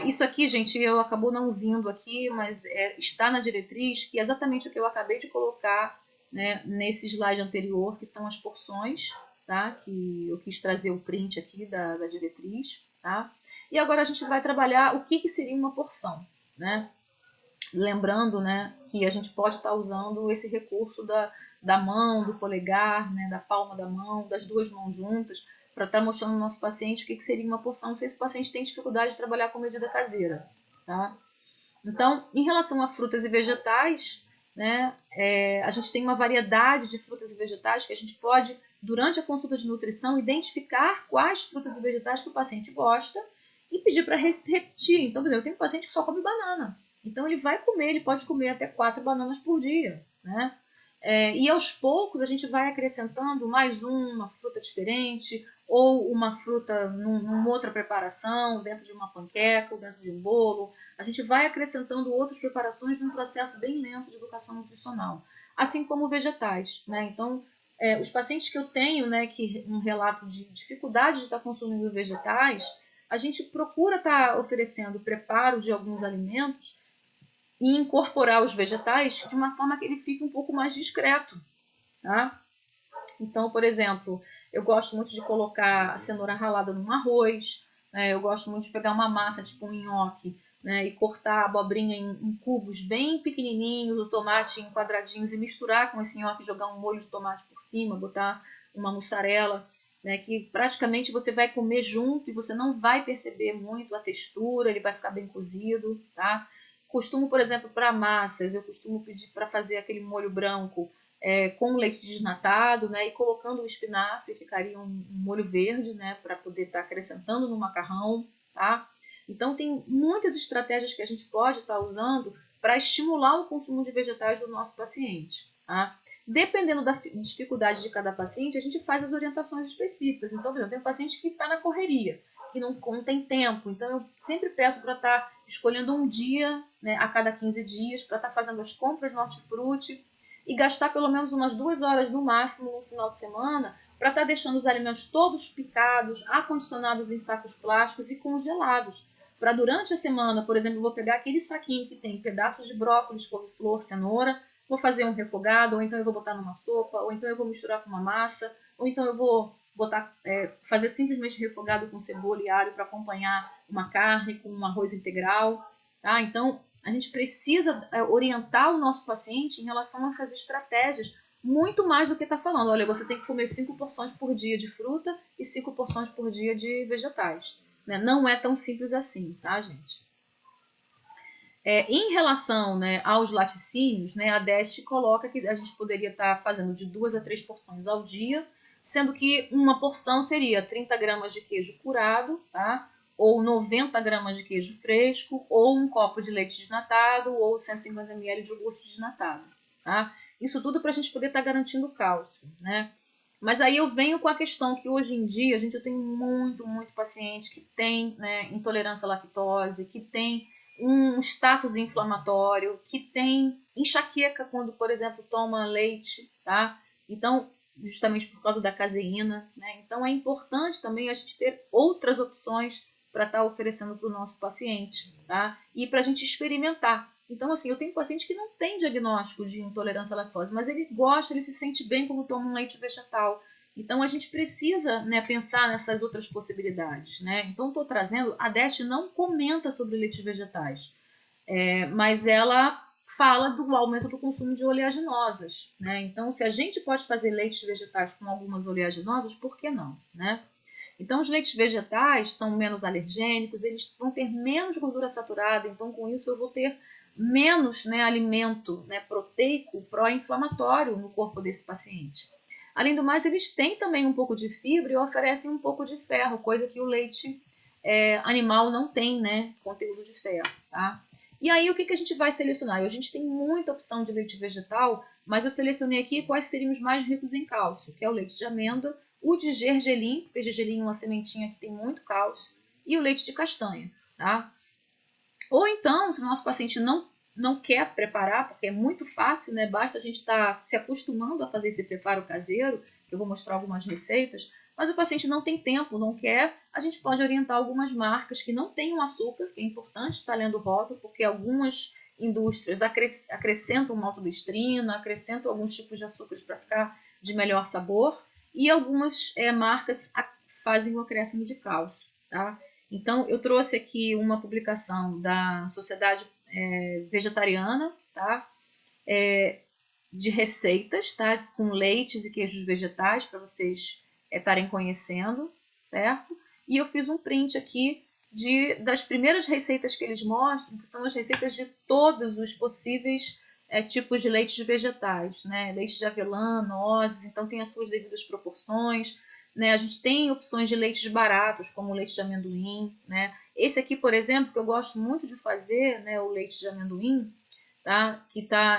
Isso aqui, gente, eu acabou não vindo aqui, mas está na diretriz, que é exatamente o que eu acabei de colocar, né, nesse slide anterior, que são as porções, tá? Que eu quis trazer o print aqui da diretriz. Tá? E agora a gente vai trabalhar o que seria uma porção, né? Lembrando, né, que a gente pode estar usando esse recurso da mão, do polegar, né, da palma da mão, das duas mãos juntas, para estar mostrando ao nosso paciente o que seria uma porção, se esse paciente tem dificuldade de trabalhar com medida caseira. Tá? Então, em relação a frutas e vegetais, né, a gente tem uma variedade de frutas e vegetais que a gente pode, durante a consulta de nutrição, identificar quais frutas e vegetais que o paciente gosta e pedir para repetir. Então, por exemplo, eu tenho um paciente que só come banana. Então, ele pode comer até 4 bananas por dia, né? E aos poucos a gente vai acrescentando mais uma fruta diferente ou uma fruta numa outra preparação, dentro de uma panqueca ou dentro de um bolo. A gente vai acrescentando outras preparações num processo bem lento de educação nutricional, assim como vegetais, né? Então, os pacientes que eu tenho, né, que um relato de dificuldade de estar consumindo vegetais, a gente procura estar oferecendo preparo de alguns alimentos e incorporar os vegetais de uma forma que ele fique um pouco mais discreto, tá? Então, por exemplo, eu gosto muito de colocar a cenoura ralada num arroz, né? Eu gosto muito de pegar uma massa tipo um nhoque, né, e cortar a abobrinha em cubos bem pequenininhos, o tomate em quadradinhos e misturar com esse nhoque, jogar um molho de tomate por cima, botar uma mussarela, né, que praticamente você vai comer junto e você não vai perceber muito a textura, ele vai ficar bem cozido, tá? Costumo, por exemplo, para massas, eu costumo pedir para fazer aquele molho branco com leite desnatado, né, e colocando o espinafre, ficaria um molho verde, né, para poder estar acrescentando no macarrão, tá? Então, tem muitas estratégias que a gente pode estar usando para estimular o consumo de vegetais do nosso paciente, tá? Dependendo da dificuldade de cada paciente, a gente faz as orientações específicas. Então, por exemplo, tem um paciente que está na correria, que não tem tempo. Então, eu sempre peço para estar escolhendo um dia, né, a cada 15 dias, para estar fazendo as compras no hortifruti e gastar pelo menos umas 2 horas no máximo no final de semana para estar deixando os alimentos todos picados, acondicionados em sacos plásticos e congelados. Para durante a semana, por exemplo, eu vou pegar aquele saquinho que tem pedaços de brócolis, couve-flor, cenoura, vou fazer um refogado, ou então eu vou botar numa sopa, ou então eu vou misturar com uma massa, ou então eu vou botar, fazer simplesmente refogado com cebola e alho para acompanhar uma carne com um arroz integral. Tá? Então, a gente precisa orientar o nosso paciente em relação a essas estratégias, muito mais do que está falando. Olha, você tem que comer 5 porções por dia de fruta e 5 porções por dia de vegetais. Né? Não é tão simples assim, tá, gente? Em relação, né, aos laticínios, né, a DEST coloca que a gente poderia estar fazendo de 2 a 3 porções ao dia, sendo que uma porção seria 30 gramas de queijo curado, tá? Ou 90 gramas de queijo fresco, ou um copo de leite desnatado, ou 150 ml de iogurte desnatado. Tá? Isso tudo para a gente poder estar garantindo cálcio, né? Mas aí eu venho com a questão que hoje em dia a gente tem muito paciente que tem, né, intolerância à lactose, que tem um status inflamatório, que tem enxaqueca quando, por exemplo, toma leite, tá? Então, justamente por causa da caseína, né? Então, é importante também a gente ter outras opções para estar oferecendo para o nosso paciente, tá? E para a gente experimentar. Então, assim, eu tenho paciente que não tem diagnóstico de intolerância à lactose, mas ele gosta, ele se sente bem quando toma um leite vegetal. Então, a gente precisa, né, pensar nessas outras possibilidades, né? Então, estou trazendo... A DEST não comenta sobre leites vegetais, mas ela fala do aumento do consumo de oleaginosas, né? Então, se a gente pode fazer leites vegetais com algumas oleaginosas, por que não, né? Então, os leites vegetais são menos alergênicos, eles vão ter menos gordura saturada, então com isso eu vou ter menos, né, alimento, né, proteico pró-inflamatório no corpo desse paciente. Além do mais, eles têm também um pouco de fibra e oferecem um pouco de ferro, coisa que o leite animal não tem, né, conteúdo de ferro, tá? E aí, o que a gente vai selecionar? A gente tem muita opção de leite vegetal, mas eu selecionei aqui quais seriam os mais ricos em cálcio, que é o leite de amêndoa, o de gergelim, porque gergelim é uma sementinha que tem muito cálcio, e o leite de castanha, tá? Ou então, se o nosso paciente não quer preparar, porque é muito fácil, né? Basta a gente estar se acostumando a fazer esse preparo caseiro, que eu vou mostrar algumas receitas, mas o paciente não tem tempo, não quer, a gente pode orientar algumas marcas que não tenham açúcar, que é importante estar lendo o rótulo, porque algumas indústrias acrescentam maltodextrina, acrescentam alguns tipos de açúcares para ficar de melhor sabor, e algumas marcas fazem o acréscimo de cálcio, tá? Então, eu trouxe aqui uma publicação da Sociedade Vegetariana, tá? De receitas, tá? Com leites e queijos vegetais, para vocês estarem conhecendo, certo? E eu fiz um print aqui das primeiras receitas que eles mostram, que são as receitas de todos os possíveis tipos de leites vegetais, né? Leite de avelã, nozes, então tem as suas devidas proporções, né? A gente tem opções de leites baratos, como o leite de amendoim, né? Esse aqui, por exemplo, que eu gosto muito de fazer, né? O leite de amendoim, tá?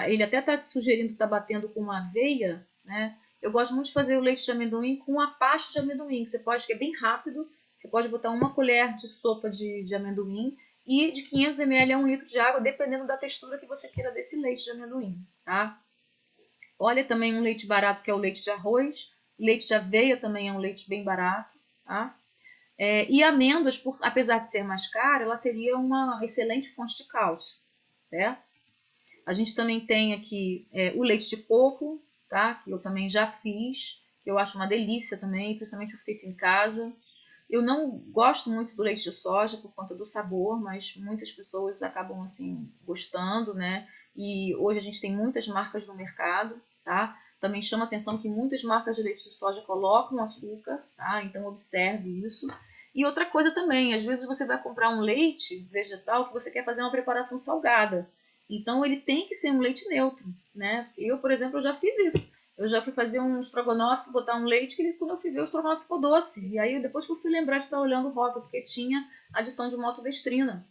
Ele até está sugerindo estar batendo com aveia, né? Eu gosto muito de fazer o leite de amendoim com a pasta de amendoim, que é bem rápido. Você pode botar uma colher de sopa de amendoim e de 500 ml a 1 litro de água, dependendo da textura que você queira desse leite de amendoim, tá? Olha também um leite barato que é o leite de arroz. Leite de aveia também é um leite bem barato, tá? E amêndoas, apesar de ser mais cara, ela seria uma excelente fonte de cálcio, certo? A gente também tem aqui o leite de coco, tá? Que eu também já fiz, que eu acho uma delícia também, principalmente o feito em casa. Eu não gosto muito do leite de soja por conta do sabor, mas muitas pessoas acabam assim gostando, né? E hoje a gente tem muitas marcas no mercado, tá? Também chama atenção que muitas marcas de leite de soja colocam açúcar, tá? Então observe isso. E outra coisa também, às vezes você vai comprar um leite vegetal que você quer fazer uma preparação salgada. Então ele tem que ser um leite neutro, né? Eu, por exemplo, já fiz isso. Eu já fui fazer um estrogonofe, botar um leite, que quando eu fui ver o estrogonofe ficou doce. E aí depois que eu fui lembrar de estar olhando o rótulo, porque tinha adição de maltodextrina,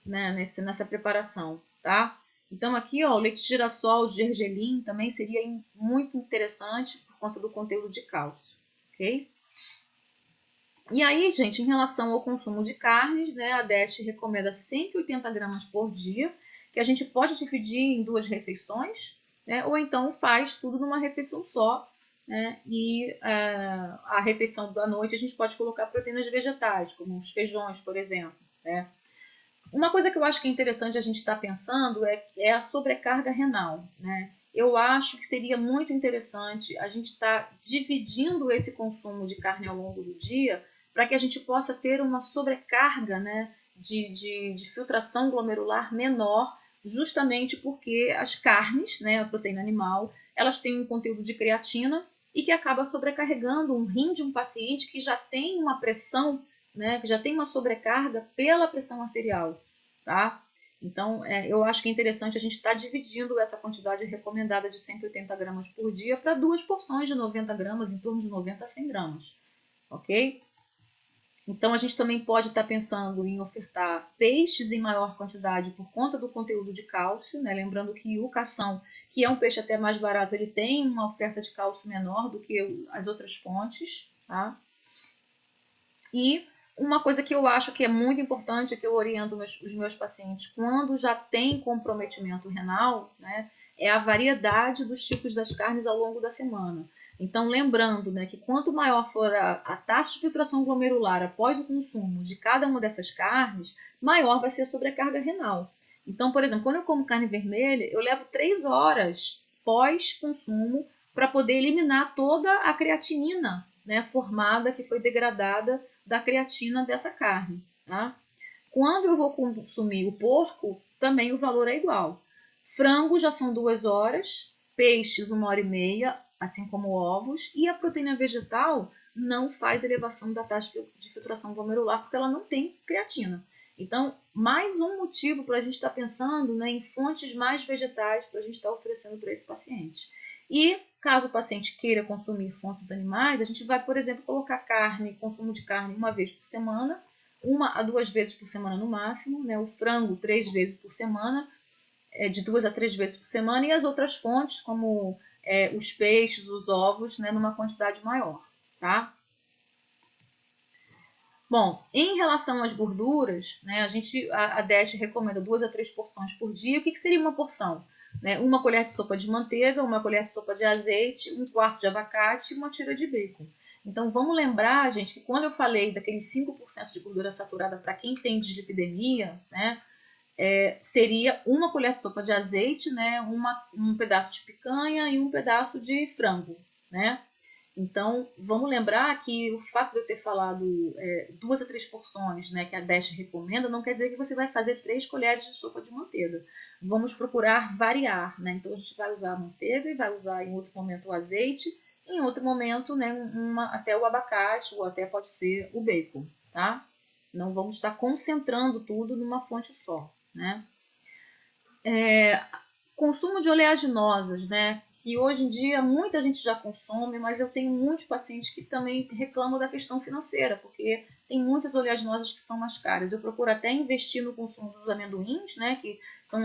né, nessa preparação, tá? Então aqui, ó, o leite de girassol, de gergelim, também seria muito interessante por conta do conteúdo de cálcio, ok? E aí, gente, em relação ao consumo de carnes, né, a DESH recomenda 180 gramas por dia, que a gente pode dividir em 2 refeições, né, ou então faz tudo numa refeição só, né, e a refeição da noite a gente pode colocar proteínas vegetais, como os feijões, por exemplo, né. Uma coisa que eu acho que é interessante a gente estar pensando é a sobrecarga renal, né? Eu acho que seria muito interessante a gente estar dividindo esse consumo de carne ao longo do dia para que a gente possa ter uma sobrecarga, né, de filtração glomerular menor, justamente porque as carnes, né, a proteína animal, elas têm um conteúdo de creatina e que acaba sobrecarregando um rim de um paciente que já tem uma pressão, né, que já tem uma sobrecarga pela pressão arterial, tá? Então, eu acho que é interessante a gente estar dividindo essa quantidade recomendada de 180 gramas por dia para 2 porções de 90 gramas, em torno de 90 a 100 gramas, ok? Então, a gente também pode estar pensando em ofertar peixes em maior quantidade por conta do conteúdo de cálcio, né? Lembrando que o cação, que é um peixe até mais barato, ele tem uma oferta de cálcio menor do que as outras fontes, tá? E uma coisa que eu acho que é muito importante, que eu oriento os meus pacientes quando já tem comprometimento renal, né, é a variedade dos tipos das carnes ao longo da semana. Então, lembrando, né, que quanto maior for a taxa de filtração glomerular após o consumo de cada uma dessas carnes, maior vai ser a sobrecarga renal. Então, por exemplo, quando eu como carne vermelha, eu levo 3 horas pós-consumo para poder eliminar toda a creatinina, né, formada, que foi degradada da creatina dessa carne, tá? Quando eu vou consumir o porco, também o valor é igual. Frango já são 2 horas, peixes 1 hora e meia, assim como ovos, e a proteína vegetal não faz elevação da taxa de filtração glomerular, porque ela não tem creatina. Então, mais um motivo para a gente estar pensando, né, em fontes mais vegetais para a gente estar oferecendo para esse paciente. E caso o paciente queira consumir fontes animais, a gente vai, por exemplo, colocar carne, consumo de carne uma vez por semana, 1 a 2 vezes por semana no máximo, né, o frango 3 vezes por semana, de 2 a 3 vezes por semana, e as outras fontes, como os peixes, os ovos, né, numa quantidade maior, tá? Bom, em relação às gorduras, né, a DESH recomenda 2 a 3 porções por dia. O que seria uma porção? Né, 1 colher de sopa de manteiga, 1 colher de sopa de azeite, 1/4 de abacate e 1 tira de bacon. Então, vamos lembrar, gente, que quando eu falei daqueles 5% de gordura saturada para quem tem dislipidemia, né, seria 1 colher de sopa de azeite, né, um pedaço de picanha e um pedaço de frango, né? Então, vamos lembrar que o fato de eu ter falado 2 a 3 porções, né, que a DESH recomenda, não quer dizer que você vai fazer 3 colheres de sopa de manteiga. Vamos procurar variar, né? Então, a gente vai usar a manteiga e vai usar em outro momento o azeite, em outro momento, né, até o abacate ou até pode ser o bacon, tá? Não vamos estar concentrando tudo numa fonte só, né? Consumo de oleaginosas, né? Que hoje em dia muita gente já consome, mas eu tenho muitos pacientes que também reclamam da questão financeira, porque tem muitas oleaginosas que são mais caras. Eu procuro até investir no consumo dos amendoins, né? Que são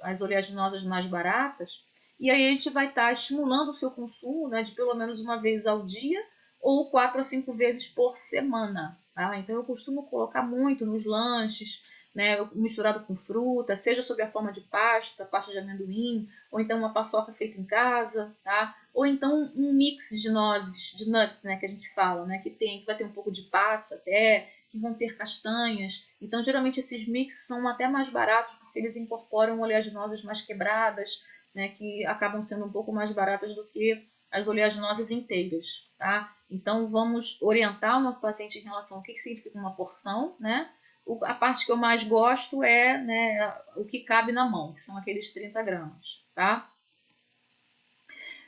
as oleaginosas mais baratas. E aí a gente vai estar estimulando o seu consumo, né? De pelo menos uma vez ao dia ou 4 a 5 vezes por semana, tá? Então eu costumo colocar muito nos lanches, né, misturado com fruta, seja sob a forma de pasta de amendoim, ou então uma paçoca feita em casa, tá? Ou então um mix de nozes, de nuts, né, que a gente fala, né, que vai ter um pouco de passa até, que vão ter castanhas. Então, geralmente esses mix são até mais baratos porque eles incorporam oleaginosas mais quebradas, né, que acabam sendo um pouco mais baratas do que as oleaginosas inteiras, tá? Então, vamos orientar o nosso paciente em relação ao que significa uma porção, né? A parte que eu mais gosto é, né, o que cabe na mão, que são aqueles 30 gramas, tá?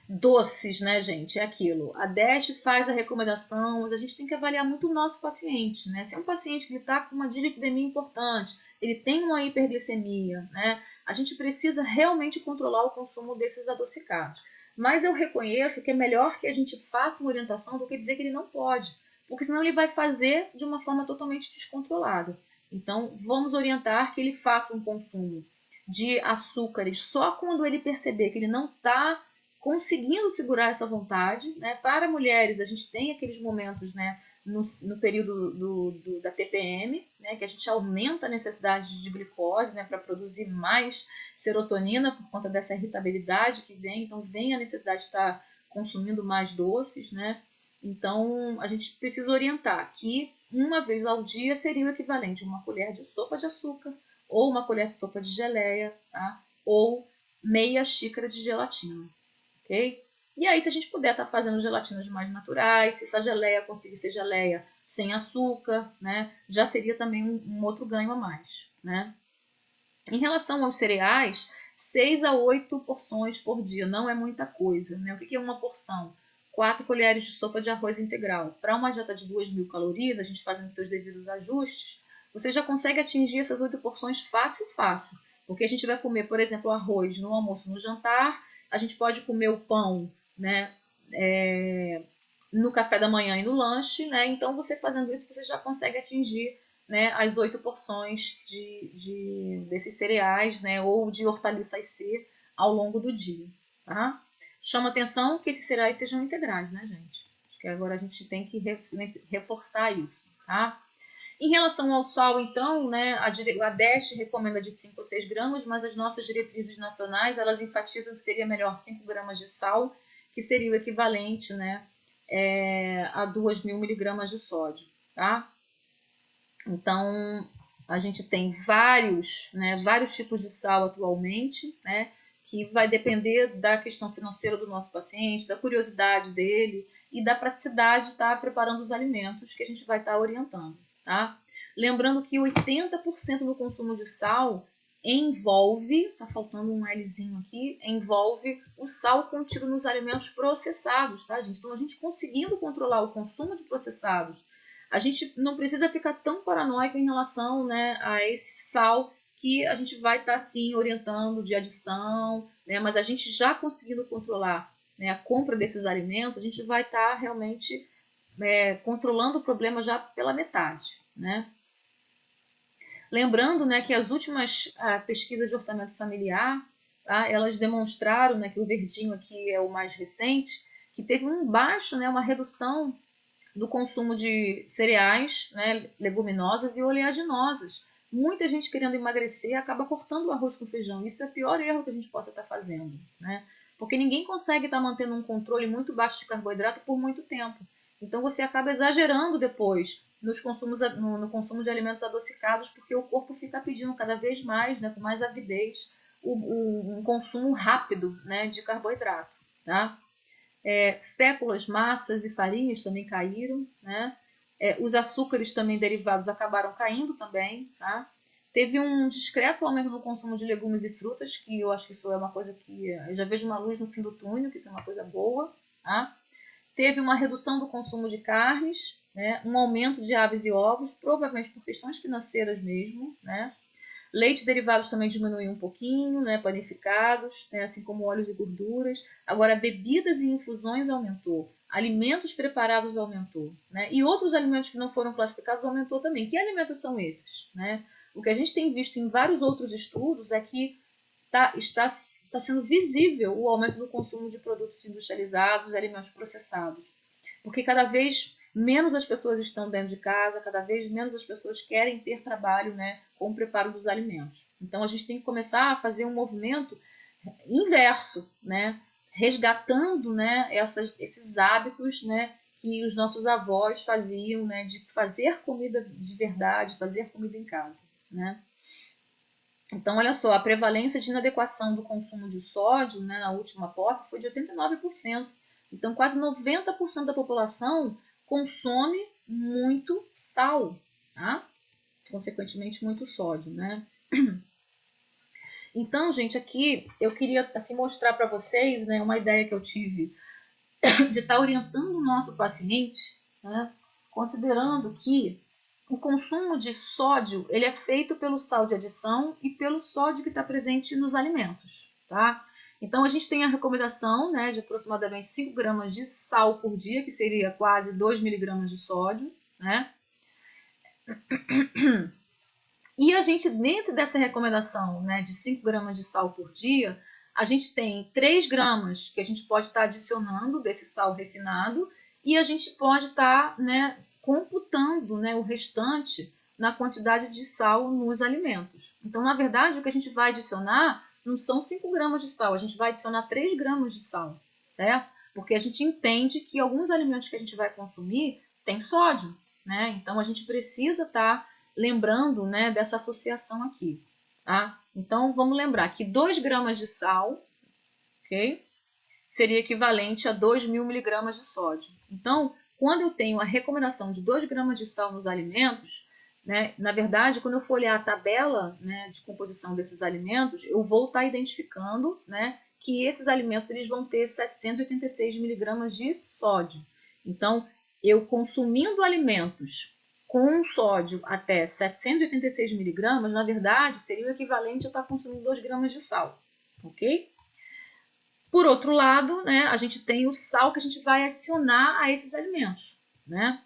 Doces, né, gente? É aquilo. A DESH faz a recomendação, mas a gente tem que avaliar muito o nosso paciente, né? Se é um paciente que está com uma dislipidemia importante, ele tem uma hiperglicemia, né? A gente precisa realmente controlar o consumo desses adocicados. Mas eu reconheço que é melhor que a gente faça uma orientação do que dizer que ele não pode, porque senão ele vai fazer de uma forma totalmente descontrolada. Então, vamos orientar que ele faça um consumo de açúcares só quando ele perceber que ele não está conseguindo segurar essa vontade, né? Para mulheres, a gente tem aqueles momentos, né, no período da TPM, né, que a gente aumenta a necessidade de glicose, né, para produzir mais serotonina por conta dessa irritabilidade que vem, então vem a necessidade de estar consumindo mais doces, né? Então, a gente precisa orientar que 1 vez ao dia seria o equivalente a 1 colher de sopa de açúcar, ou 1 colher de sopa de geleia, tá? Ou meia xícara de gelatina. Ok? E aí, se a gente puder estar fazendo gelatinas mais naturais, se essa geleia conseguir ser geleia sem açúcar, né, já seria também um outro ganho a mais, né? Em relação aos cereais, 6 a 8 porções por dia, não é muita coisa, né? O que é uma porção? 4 colheres de sopa de arroz integral. Para uma dieta de 2.000 calorias, a gente fazendo seus devidos ajustes, você já consegue atingir essas 8 porções fácil. Porque a gente vai comer, por exemplo, arroz no almoço, no jantar, a gente pode comer o pão, né, no café da manhã e no lanche, né? Então, você fazendo isso, você já consegue atingir, né, as 8 porções desses cereais, né, ou de hortaliças C ao longo do dia, tá? Chama atenção que esses cereais sejam integrais, né, gente? Acho que agora a gente tem que reforçar isso, tá? Em relação ao sal, então, né, a DESH recomenda de 5 a 6 gramas, mas as nossas diretrizes nacionais, elas enfatizam que seria melhor 5 gramas de sal, que seria o equivalente, né, a 2.000 miligramas de sódio, tá? Então, a gente tem vários tipos de sal atualmente, né, que vai depender da questão financeira do nosso paciente, da curiosidade dele e da praticidade de estar preparando os alimentos que a gente vai estar orientando, tá? Lembrando que 80% do consumo de sal envolve, tá faltando um Lzinho aqui, envolve o sal contido nos alimentos processados, tá, gente? Então, a gente conseguindo controlar o consumo de processados, a gente não precisa ficar tão paranoico em relação, né, a esse sal que a gente vai estar, sim, orientando de adição, né, mas a gente já conseguindo controlar, né, a compra desses alimentos, a gente vai estar realmente controlando o problema já pela metade, né? Lembrando, né, que as últimas pesquisas de orçamento familiar, tá, elas demonstraram, né, que o verdinho aqui é o mais recente, que teve um baixo, né, uma redução do consumo de cereais, né, leguminosas e oleaginosas. Muita gente querendo emagrecer acaba cortando o arroz com feijão. Isso é o pior erro que a gente possa estar fazendo, né? Porque ninguém consegue estar mantendo um controle muito baixo de carboidrato por muito tempo. Então você acaba exagerando depois no consumo de alimentos adocicados, porque o corpo fica pedindo cada vez mais, né, com mais avidez, um consumo rápido, né, de carboidrato. Tá? Féculas, massas e farinhas também caíram, né? Os açúcares também derivados acabaram caindo também, tá? Teve um discreto aumento no consumo de legumes e frutas, que eu acho que isso é uma coisa que eu já vejo uma luz no fim do túnel, que isso é uma coisa boa, tá? Teve uma redução do consumo de carnes, né? Um aumento de aves e ovos, provavelmente por questões financeiras mesmo, né? Leite derivados também diminuiu um pouquinho, né? Panificados, né? Assim como óleos e gorduras. Agora, bebidas e infusões aumentou. Alimentos preparados aumentou. Né? E outros alimentos que não foram classificados aumentou também. Que alimentos são esses? Né? O que a gente tem visto em vários outros estudos é que está sendo visível o aumento do consumo de produtos industrializados e alimentos processados. Porque cada vez menos as pessoas estão dentro de casa, cada vez menos as pessoas querem ter trabalho, né, com o preparo dos alimentos. Então a gente tem que começar a fazer um movimento inverso, né, resgatando, né, esses hábitos, né, que os nossos avós faziam, né, de fazer comida de verdade, fazer comida em casa, né? Então, olha só, a prevalência de inadequação do consumo de sódio, né, na última POF foi de 89%. Então, quase 90% da população consome muito sal, tá? Consequentemente, muito sódio, né? Então, gente, aqui eu queria assim, mostrar para vocês, né, uma ideia que eu tive de estar orientando o nosso paciente, né, considerando que o consumo de sódio ele é feito pelo sal de adição e pelo sódio que está presente nos alimentos, tá? Então a gente tem a recomendação, né, de aproximadamente 5 gramas de sal por dia, que seria quase 2 miligramas de sódio, né? E a gente, dentro dessa recomendação, né, de 5 gramas de sal por dia, a gente tem 3 gramas que a gente pode estar adicionando desse sal refinado e a gente pode estar, né, computando, né, o restante na quantidade de sal nos alimentos. Então, na verdade, o que a gente vai adicionar não são 5 gramas de sal, a gente vai adicionar 3 gramas de sal, certo? Porque a gente entende que alguns alimentos que a gente vai consumir têm sódio, né? Então, a gente precisa estar lembrando, né, dessa associação aqui. Tá? Então, vamos lembrar que 2 gramas de sal, ok? Seria equivalente a 2.000 miligramas de sódio. Então, quando eu tenho a recomendação de 2 gramas de sal nos alimentos, né, na verdade, quando eu for olhar a tabela, né, de composição desses alimentos, eu vou estar identificando, né, que esses alimentos eles vão ter 786 miligramas de sódio. Então, eu consumindo alimentos com sódio até 786 miligramas, na verdade, seria o equivalente a estar consumindo 2 gramas de sal, ok? Por outro lado, né, a gente tem o sal que a gente vai adicionar a esses alimentos, né?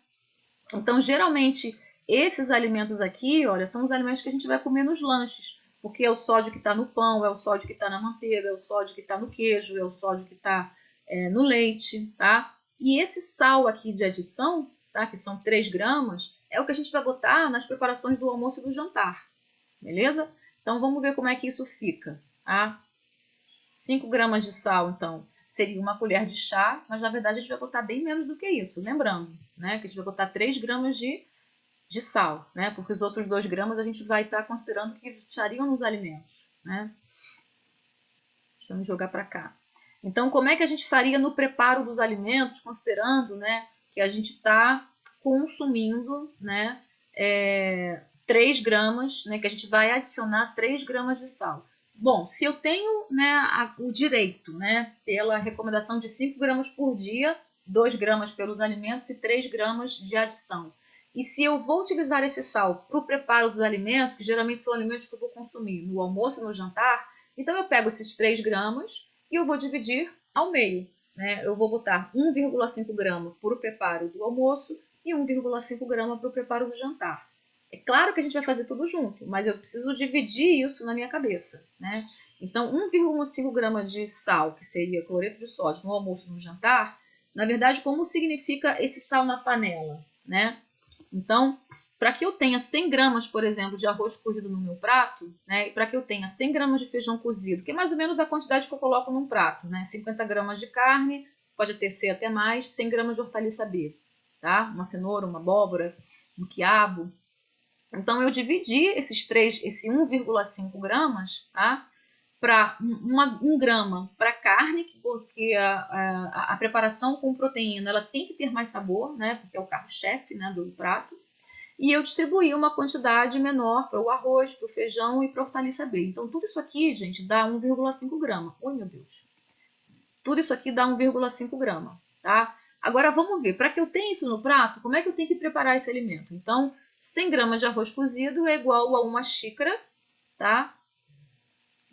Então, geralmente, esses alimentos aqui, olha, são os alimentos que a gente vai comer nos lanches, porque é o sódio que está no pão, é o sódio que está na manteiga, é o sódio que está no queijo, é o sódio que está no leite, tá? E esse sal aqui de adição, tá, que são 3 gramas, é o que a gente vai botar nas preparações do almoço e do jantar, beleza? Então, vamos ver como é que isso fica, tá? 5 gramas de sal, então, seria uma colher de chá, mas na verdade a gente vai botar bem menos do que isso, lembrando, né, que a gente vai botar 3 gramas de sal, né, porque os outros 2 gramas a gente vai estar considerando que estariam nos alimentos, né. Deixa eu me jogar para cá. Então, como é que a gente faria no preparo dos alimentos, considerando, né, que a gente está consumindo, né, 3 gramas, né, que a gente vai adicionar 3 gramas de sal. Bom, se eu tenho, né, o direito, né, pela recomendação de 5 gramas por dia, 2 gramas pelos alimentos e 3 gramas de adição. E se eu vou utilizar esse sal para o preparo dos alimentos, que geralmente são alimentos que eu vou consumir no almoço e no jantar, então eu pego esses 3 gramas e eu vou dividir ao meio. Né? Eu vou botar 1,5 grama para o preparo do almoço e 1,5 grama para o preparo do jantar. É claro que a gente vai fazer tudo junto, mas eu preciso dividir isso na minha cabeça. Né? Então, 1,5 grama de sal, que seria cloreto de sódio, no almoço e no jantar, na verdade, como significa esse sal na panela? Né? Então, para que eu tenha 100 gramas, por exemplo, de arroz cozido no meu prato, né, e para que eu tenha 100 gramas de feijão cozido, que é mais ou menos a quantidade que eu coloco num prato, né, 50 gramas de carne, pode ser até mais, 100 gramas de hortaliça B, tá? Uma cenoura, uma abóbora, um quiabo. Então, eu dividi esse 1,5 gramas, tá? Para 1 grama para carne, porque a preparação com proteína ela tem que ter mais sabor, né, porque é o carro-chefe, né, do prato. E eu distribuí uma quantidade menor para o arroz, para o feijão e para a hortaliça B. Então, tudo isso aqui, gente, dá 1,5 grama. Oi, meu Deus. Tudo isso aqui dá 1,5 grama, tá? Agora, vamos ver. Para que eu tenha isso no prato, como é que eu tenho que preparar esse alimento? Então, 100 gramas de arroz cozido é igual a uma xícara, tá?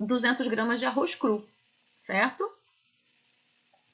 200 gramas de arroz cru, certo?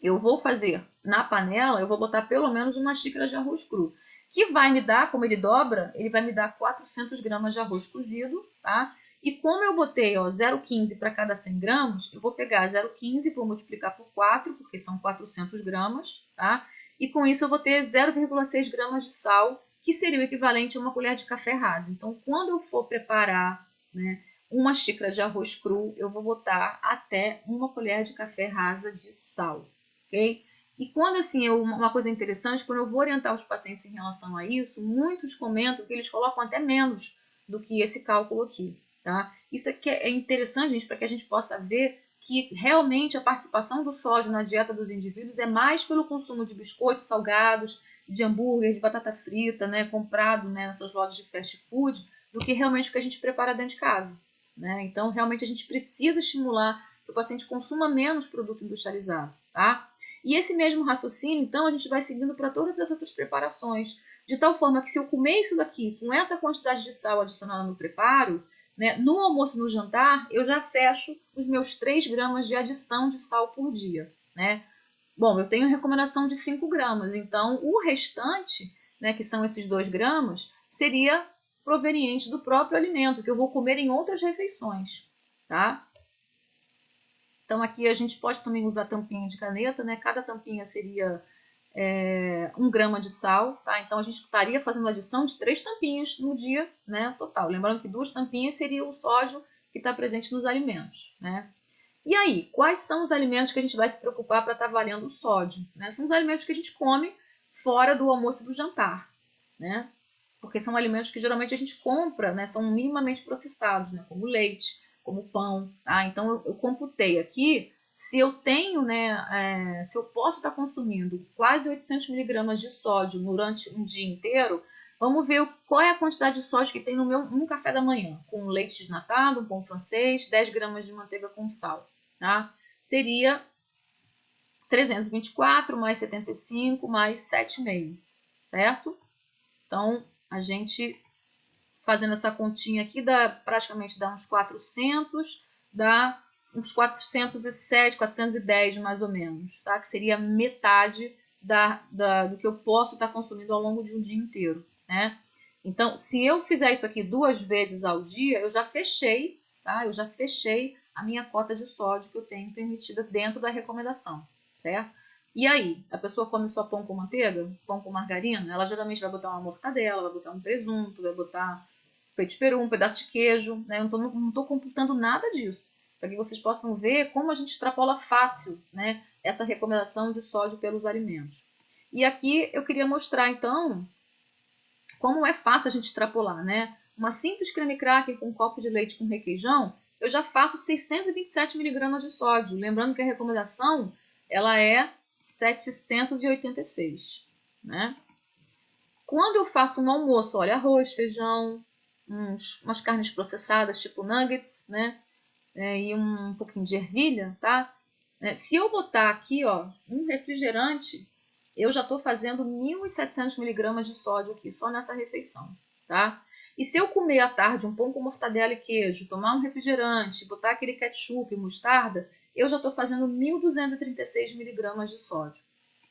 Eu vou fazer na panela, eu vou botar pelo menos uma xícara de arroz cru, que vai me dar, como ele dobra, ele vai me dar 400 gramas de arroz cozido, tá? E como eu botei 0,15 para cada 100 gramas, eu vou pegar 0,15 e vou multiplicar por 4, porque são 400 gramas, tá? E com isso eu vou ter 0,6 gramas de sal, que seria o equivalente a uma colher de café rasa. Então, quando eu for preparar, né, uma xícara de arroz cru, eu vou botar até uma colher de café rasa de sal, ok? E quando, assim, uma coisa interessante, quando eu vou orientar os pacientes em relação a isso, muitos comentam que eles colocam até menos do que esse cálculo aqui, tá? Isso aqui é interessante, gente, para que a gente possa ver que realmente a participação do sódio na dieta dos indivíduos é mais pelo consumo de biscoitos salgados, de hambúrguer, de batata frita, né, comprado, né, nessas lojas de fast food, do que realmente o que a gente prepara dentro de casa. Né? Então, realmente, a gente precisa estimular que o paciente consuma menos produto industrializado. Tá? E esse mesmo raciocínio, então, a gente vai seguindo para todas as outras preparações, de tal forma que se eu comer isso daqui com essa quantidade de sal adicionada no preparo, né, no almoço e no jantar, eu já fecho os meus 3 gramas de adição de sal por dia. Né? Bom, eu tenho recomendação de 5 gramas, então o restante, né, que são esses 2 gramas, seria proveniente do próprio alimento, que eu vou comer em outras refeições, tá? Então aqui a gente pode também usar tampinha de caneta, né? Cada tampinha seria 1 grama de sal, tá? Então a gente estaria fazendo adição de 3 tampinhas no dia, né, total. Lembrando que 2 tampinhas seria o sódio que está presente nos alimentos, né? E aí, quais são os alimentos que a gente vai se preocupar para estar valendo o sódio? Né? São os alimentos que a gente come fora do almoço e do jantar, né? Porque são alimentos que geralmente a gente compra, né? São minimamente processados, né? Como leite, como pão, tá? Então eu computei aqui, se eu tenho, né? Se eu posso estar consumindo quase 800 miligramas de sódio durante um dia inteiro, vamos ver qual é a quantidade de sódio que tem no café da manhã, com leite desnatado, um pão francês, 10 gramas de manteiga com sal, tá? Seria 324 mais 75 mais 7,5, certo? Então, a gente fazendo essa continha aqui, praticamente dá uns 400, dá uns 407, 410 mais ou menos, tá? Que seria metade do que eu posso estar consumindo ao longo de um dia inteiro, né? Então, se eu fizer isso aqui 2 vezes ao dia, eu já fechei, tá? Eu já fechei a minha cota de sódio que eu tenho permitida dentro da recomendação, certo? E aí, a pessoa come só pão com manteiga, pão com margarina, ela geralmente vai botar uma mortadela, vai botar um presunto, vai botar peito de peru, um pedaço de queijo, né? Eu não estou computando nada disso, para que vocês possam ver como a gente extrapola fácil, né, essa recomendação de sódio pelos alimentos. E aqui eu queria mostrar, então, como é fácil a gente extrapolar, né? Uma simples creme cracker com um copo de leite com requeijão, eu já faço 627 miligramas de sódio. Lembrando que a recomendação ela é 786, né? Quando eu faço um almoço, olha, arroz, feijão, umas carnes processadas, tipo nuggets, né? E um pouquinho de ervilha, tá? Se eu botar aqui, ó, um refrigerante, eu já estou fazendo 1.700 miligramas de sódio aqui, só nessa refeição, tá? E se eu comer à tarde um pão com mortadela e queijo, tomar um refrigerante, botar aquele ketchup e mostarda, eu já estou fazendo 1.236 miligramas de sódio,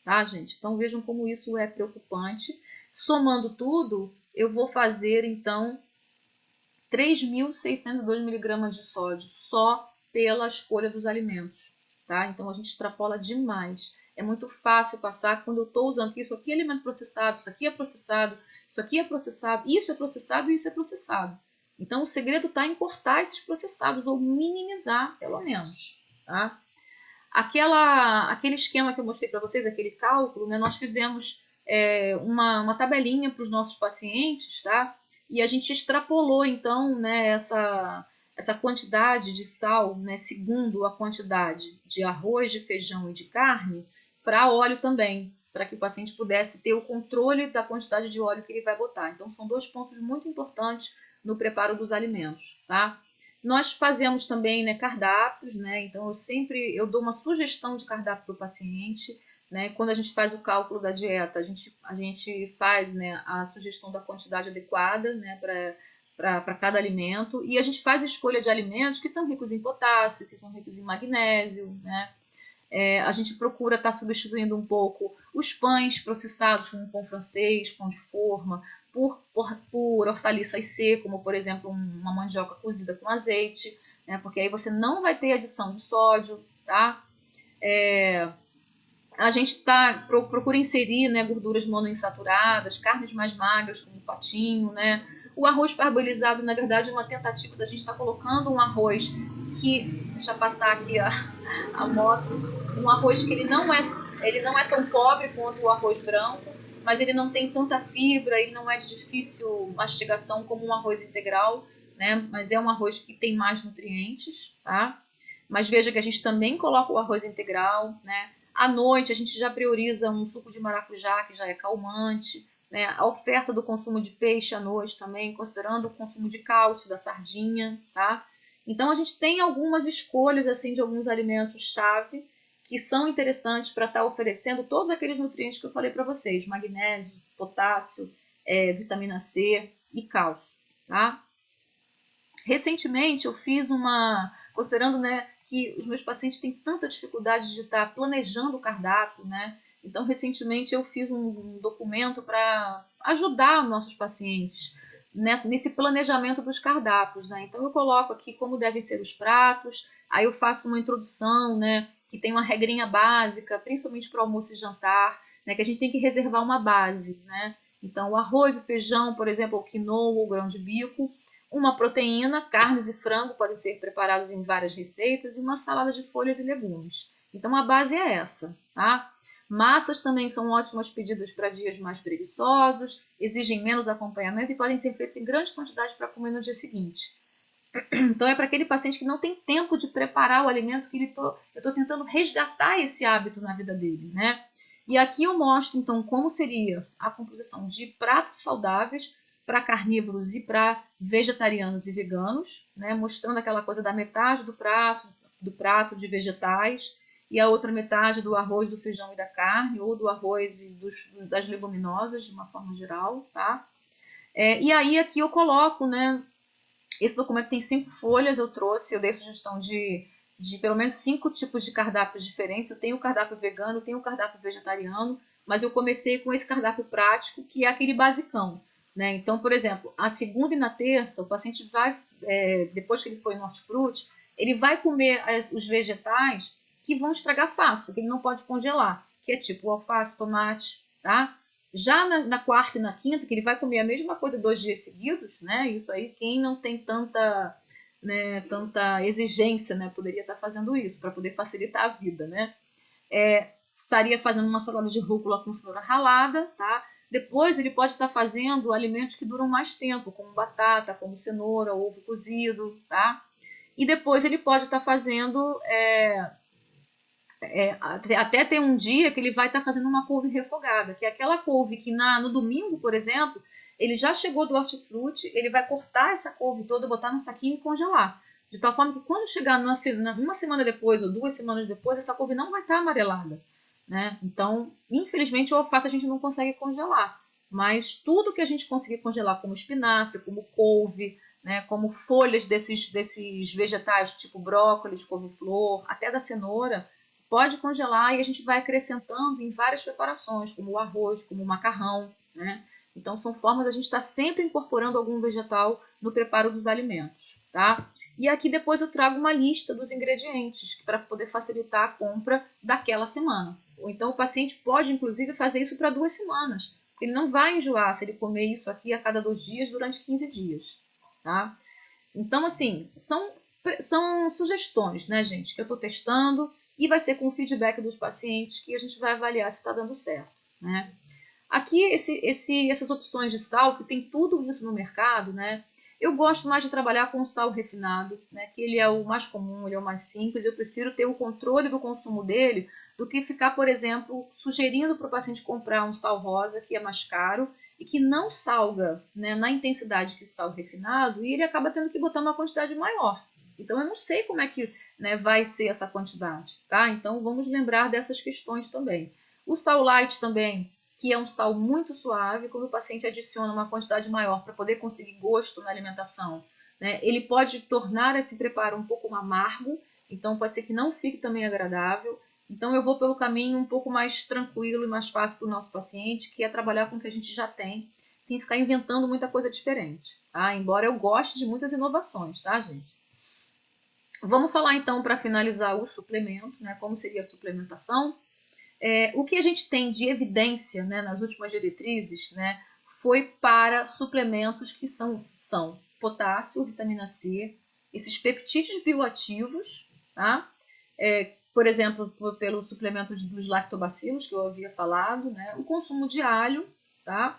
tá, gente? Então vejam como isso é preocupante. Somando tudo, eu vou fazer, então, 3.602 miligramas de sódio só pela escolha dos alimentos, tá? Então a gente extrapola demais. É muito fácil passar quando eu estou usando que isso aqui é alimento processado, isso aqui é processado, isso aqui é processado, isso é processado e isso é processado. Então o segredo está em cortar esses processados ou minimizar, pelo menos, tá? Aquele esquema que eu mostrei para vocês, aquele cálculo, né, nós fizemos uma tabelinha para os nossos pacientes, tá? E a gente extrapolou, então, né, essa quantidade de sal, né, segundo a quantidade de arroz, de feijão e de carne, para óleo também, para que o paciente pudesse ter o controle da quantidade de óleo que ele vai botar. Então, são dois pontos muito importantes no preparo dos alimentos, tá? Nós fazemos também, né, cardápios, né? Então eu dou uma sugestão de cardápio para o paciente, né? Quando a gente faz o cálculo da dieta, a gente faz, né, a sugestão da quantidade adequada, né, para cada alimento, e a gente faz a escolha de alimentos que são ricos em potássio, que são ricos em magnésio, né? A gente procura estar substituindo um pouco os pães processados, como pão francês, pão de forma, por hortaliças secas, como por exemplo uma mandioca cozida com azeite, né? Porque aí você não vai ter adição de sódio, tá? A gente procura inserir, né, gorduras monoinsaturadas, carnes mais magras, como o patinho, né? O arroz parbolizado, na verdade, é uma tentativa da gente estar colocando um arroz deixa eu passar aqui a moto, um arroz que ele não é tão pobre quanto o arroz branco, mas ele não tem tanta fibra, ele não é de difícil mastigação como um arroz integral, né? Mas é um arroz que tem mais nutrientes, tá? Mas veja que a gente também coloca o arroz integral, né? À noite a gente já prioriza um suco de maracujá, que já é calmante, né? A oferta do consumo de peixe à noite também, considerando o consumo de cálcio da sardinha, tá? Então a gente tem algumas escolhas assim de alguns alimentos-chave que são interessantes para estar oferecendo todos aqueles nutrientes que eu falei para vocês: magnésio, potássio, vitamina C e cálcio, tá? Recentemente eu fiz considerando, né, que os meus pacientes têm tanta dificuldade de estar planejando o cardápio, né? Então recentemente eu fiz um documento para ajudar nossos pacientes nesse planejamento dos cardápios, né? Então eu coloco aqui como devem ser os pratos, aí eu faço uma introdução, né, que tem uma regrinha básica, principalmente para o almoço e jantar, né, que a gente tem que reservar uma base, né? Então o arroz, o feijão, por exemplo, o quinoa ou o grão de bico, uma proteína, carnes e frango podem ser preparados em várias receitas e uma salada de folhas e legumes. Então a base é essa, tá? Massas também são ótimas pedidas para dias mais preguiçosos, exigem menos acompanhamento e podem ser feitas em grande quantidade para comer no dia seguinte. Então é para aquele paciente que não tem tempo de preparar o alimento que eu estou tentando resgatar esse hábito na vida dele, né? E aqui eu mostro então como seria a composição de pratos saudáveis para carnívoros e para vegetarianos e veganos, né? Mostrando aquela coisa da metade do prato de vegetais e a outra metade do arroz, do feijão e da carne, ou do arroz e das leguminosas, de uma forma geral, tá? E aí aqui eu coloco, né? Esse documento tem 5 folhas, eu dei sugestão de pelo menos 5 tipos de cardápios diferentes. Eu tenho o cardápio vegano, tenho o cardápio vegetariano, mas eu comecei com esse cardápio prático, que é aquele basicão, né? Então, por exemplo, a segunda e na terça, o paciente vai, depois que ele foi no hortifruti, ele vai comer os vegetais que vão estragar fácil, que ele não pode congelar, que é tipo o alface, tomate, tá? Já na quarta e na quinta, que ele vai comer a mesma coisa 2 dias seguidos, né? Isso aí, quem não tem tanta exigência, né, poderia estar fazendo isso, para poder facilitar a vida, né? Estaria fazendo uma salada de rúcula com cenoura ralada, tá? Depois ele pode estar fazendo alimentos que duram mais tempo, como batata, como cenoura, ovo cozido, tá? E depois ele pode estar fazendo até ter um dia que ele vai estar fazendo uma couve refogada, que é aquela couve que no domingo, por exemplo, ele já chegou do hortifruti, ele vai cortar essa couve toda, botar num saquinho e congelar. De tal forma que quando chegar uma semana depois ou 2 semanas depois, essa couve não vai estar amarelada, né? Então, infelizmente, o alface a gente não consegue congelar. Mas tudo que a gente conseguir congelar, como espinafre, como couve, né, como folhas desses vegetais, tipo brócolis, couve-flor, até da cenoura, pode congelar e a gente vai acrescentando em várias preparações, como o arroz, como o macarrão, né? Então, são formas a gente está sempre incorporando algum vegetal no preparo dos alimentos, tá? E aqui depois eu trago uma lista dos ingredientes para poder facilitar a compra daquela semana. Ou então o paciente pode, inclusive, fazer isso para 2 semanas. Ele não vai enjoar se ele comer isso aqui a cada 2 dias durante 15 dias, tá? Então, assim, são sugestões, né, gente, que eu estou testando e vai ser com o feedback dos pacientes que a gente vai avaliar se está dando certo, né? Aqui, essas opções de sal, que tem tudo isso no mercado, né? Eu gosto mais de trabalhar com sal refinado, né? Que ele é o mais comum, ele é o mais simples. Eu prefiro ter o controle do consumo dele do que ficar, por exemplo, sugerindo para o paciente comprar um sal rosa, que é mais caro, e que não salga, né, na intensidade que o sal refinado, e ele acaba tendo que botar uma quantidade maior. Então, eu não sei como é que, né, vai ser essa quantidade, tá? Então, vamos lembrar dessas questões também. O sal light também, que é um sal muito suave, quando o paciente adiciona uma quantidade maior para poder conseguir gosto na alimentação, né, ele pode tornar esse preparo um pouco amargo, então pode ser que não fique também agradável. Então eu vou pelo caminho um pouco mais tranquilo e mais fácil para o nosso paciente, que é trabalhar com o que a gente já tem, sem ficar inventando muita coisa diferente, tá? Embora eu goste de muitas inovações, tá, gente? Vamos falar então, para finalizar, o suplemento, né? Como seria a suplementação. O que a gente tem de evidência, né, nas últimas diretrizes, né, foi para suplementos que são potássio, vitamina C, esses peptídeos bioativos, tá? Por exemplo, pelo suplemento dos lactobacilos, que eu havia falado, né? O consumo de alho, tá?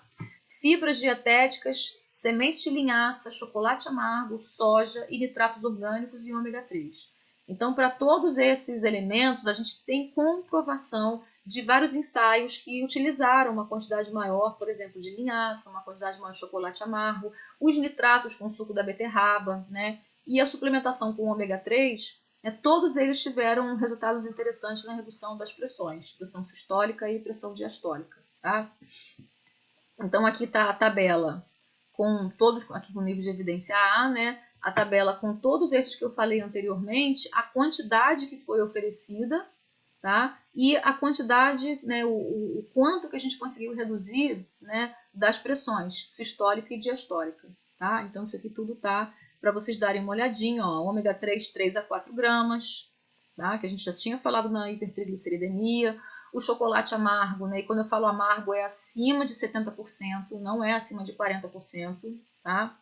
Fibras dietéticas, sementes de linhaça, chocolate amargo, soja e nitratos orgânicos e ômega 3. Então, para todos esses elementos, a gente tem comprovação de vários ensaios que utilizaram uma quantidade maior, por exemplo, de linhaça, uma quantidade maior de chocolate amargo, os nitratos com suco da beterraba, né? E a suplementação com ômega 3, todos eles tiveram resultados interessantes na redução das pressões, pressão sistólica e pressão diastólica, tá? Então, aqui está a tabela com todos, aqui com nível de evidência A, né? A tabela com todos esses que eu falei anteriormente, a quantidade que foi oferecida, tá? E a quantidade, né, o quanto que a gente conseguiu reduzir, né, das pressões sistólica e diastólica, tá? Então, isso aqui tudo tá para vocês darem uma olhadinha, ó, ômega 3, 3 a 4 gramas, tá? Que a gente já tinha falado na hipertrigliceridemia. O chocolate amargo, né? E quando eu falo amargo é acima de 70%, não é acima de 40%, tá?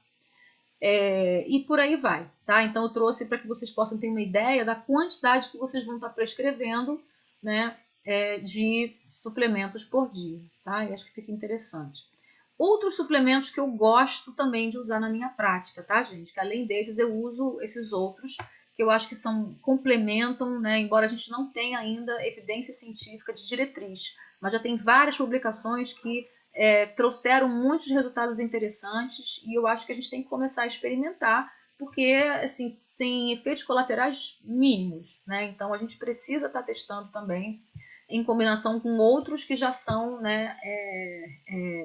E por aí vai, tá? Então eu trouxe para que vocês possam ter uma ideia da quantidade que vocês vão estar prescrevendo, né, de suplementos por dia, tá? E acho que fica interessante. Outros suplementos que eu gosto também de usar na minha prática, tá, gente? Que além desses eu uso esses outros que eu acho que complementam, né? Embora a gente não tenha ainda evidência científica de diretriz, mas já tem várias publicações que trouxeram muitos resultados interessantes e eu acho que a gente tem que começar a experimentar, porque assim, sem efeitos colaterais mínimos, né? Então a gente precisa estar testando também em combinação com outros que já são, né,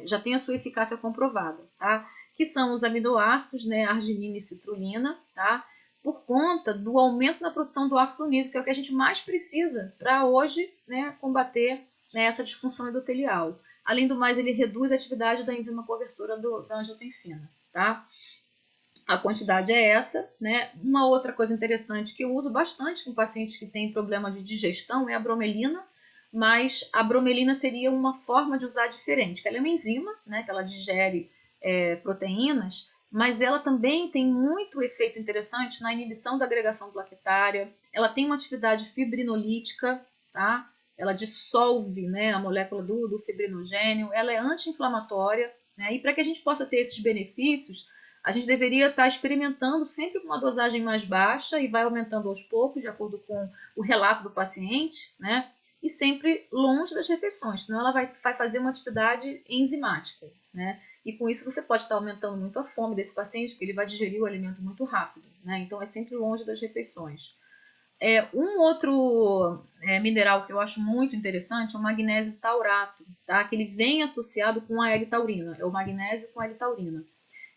já tem a sua eficácia comprovada, tá? Que são os aminoácidos, né, arginina e citrulina, tá? Por conta do aumento na produção do óxido nítrico, que é o que a gente mais precisa para hoje, né, combater, né, essa disfunção endotelial. Além do mais, ele reduz a atividade da enzima conversora da angiotensina, tá? A quantidade é essa, né? Uma outra coisa interessante que eu uso bastante com pacientes que têm problema de digestão é a bromelina, mas a bromelina seria uma forma de usar diferente, que ela é uma enzima, né? Que ela digere proteínas, mas ela também tem muito efeito interessante na inibição da agregação plaquetária, ela tem uma atividade fibrinolítica, tá? Ela dissolve, né, a molécula do fibrinogênio, ela é anti-inflamatória, né? E para que a gente possa ter esses benefícios, a gente deveria estar experimentando sempre com uma dosagem mais baixa e vai aumentando aos poucos, de acordo com o relato do paciente, né? E sempre longe das refeições, senão ela vai fazer uma atividade enzimática, né? e com isso você pode estar aumentando muito a fome desse paciente, porque ele vai digerir o alimento muito rápido, né? Então é sempre longe das refeições. Um outro mineral que eu acho muito interessante é o magnésio taurato, tá? Que ele vem associado com a L-taurina, é o magnésio com a L-taurina.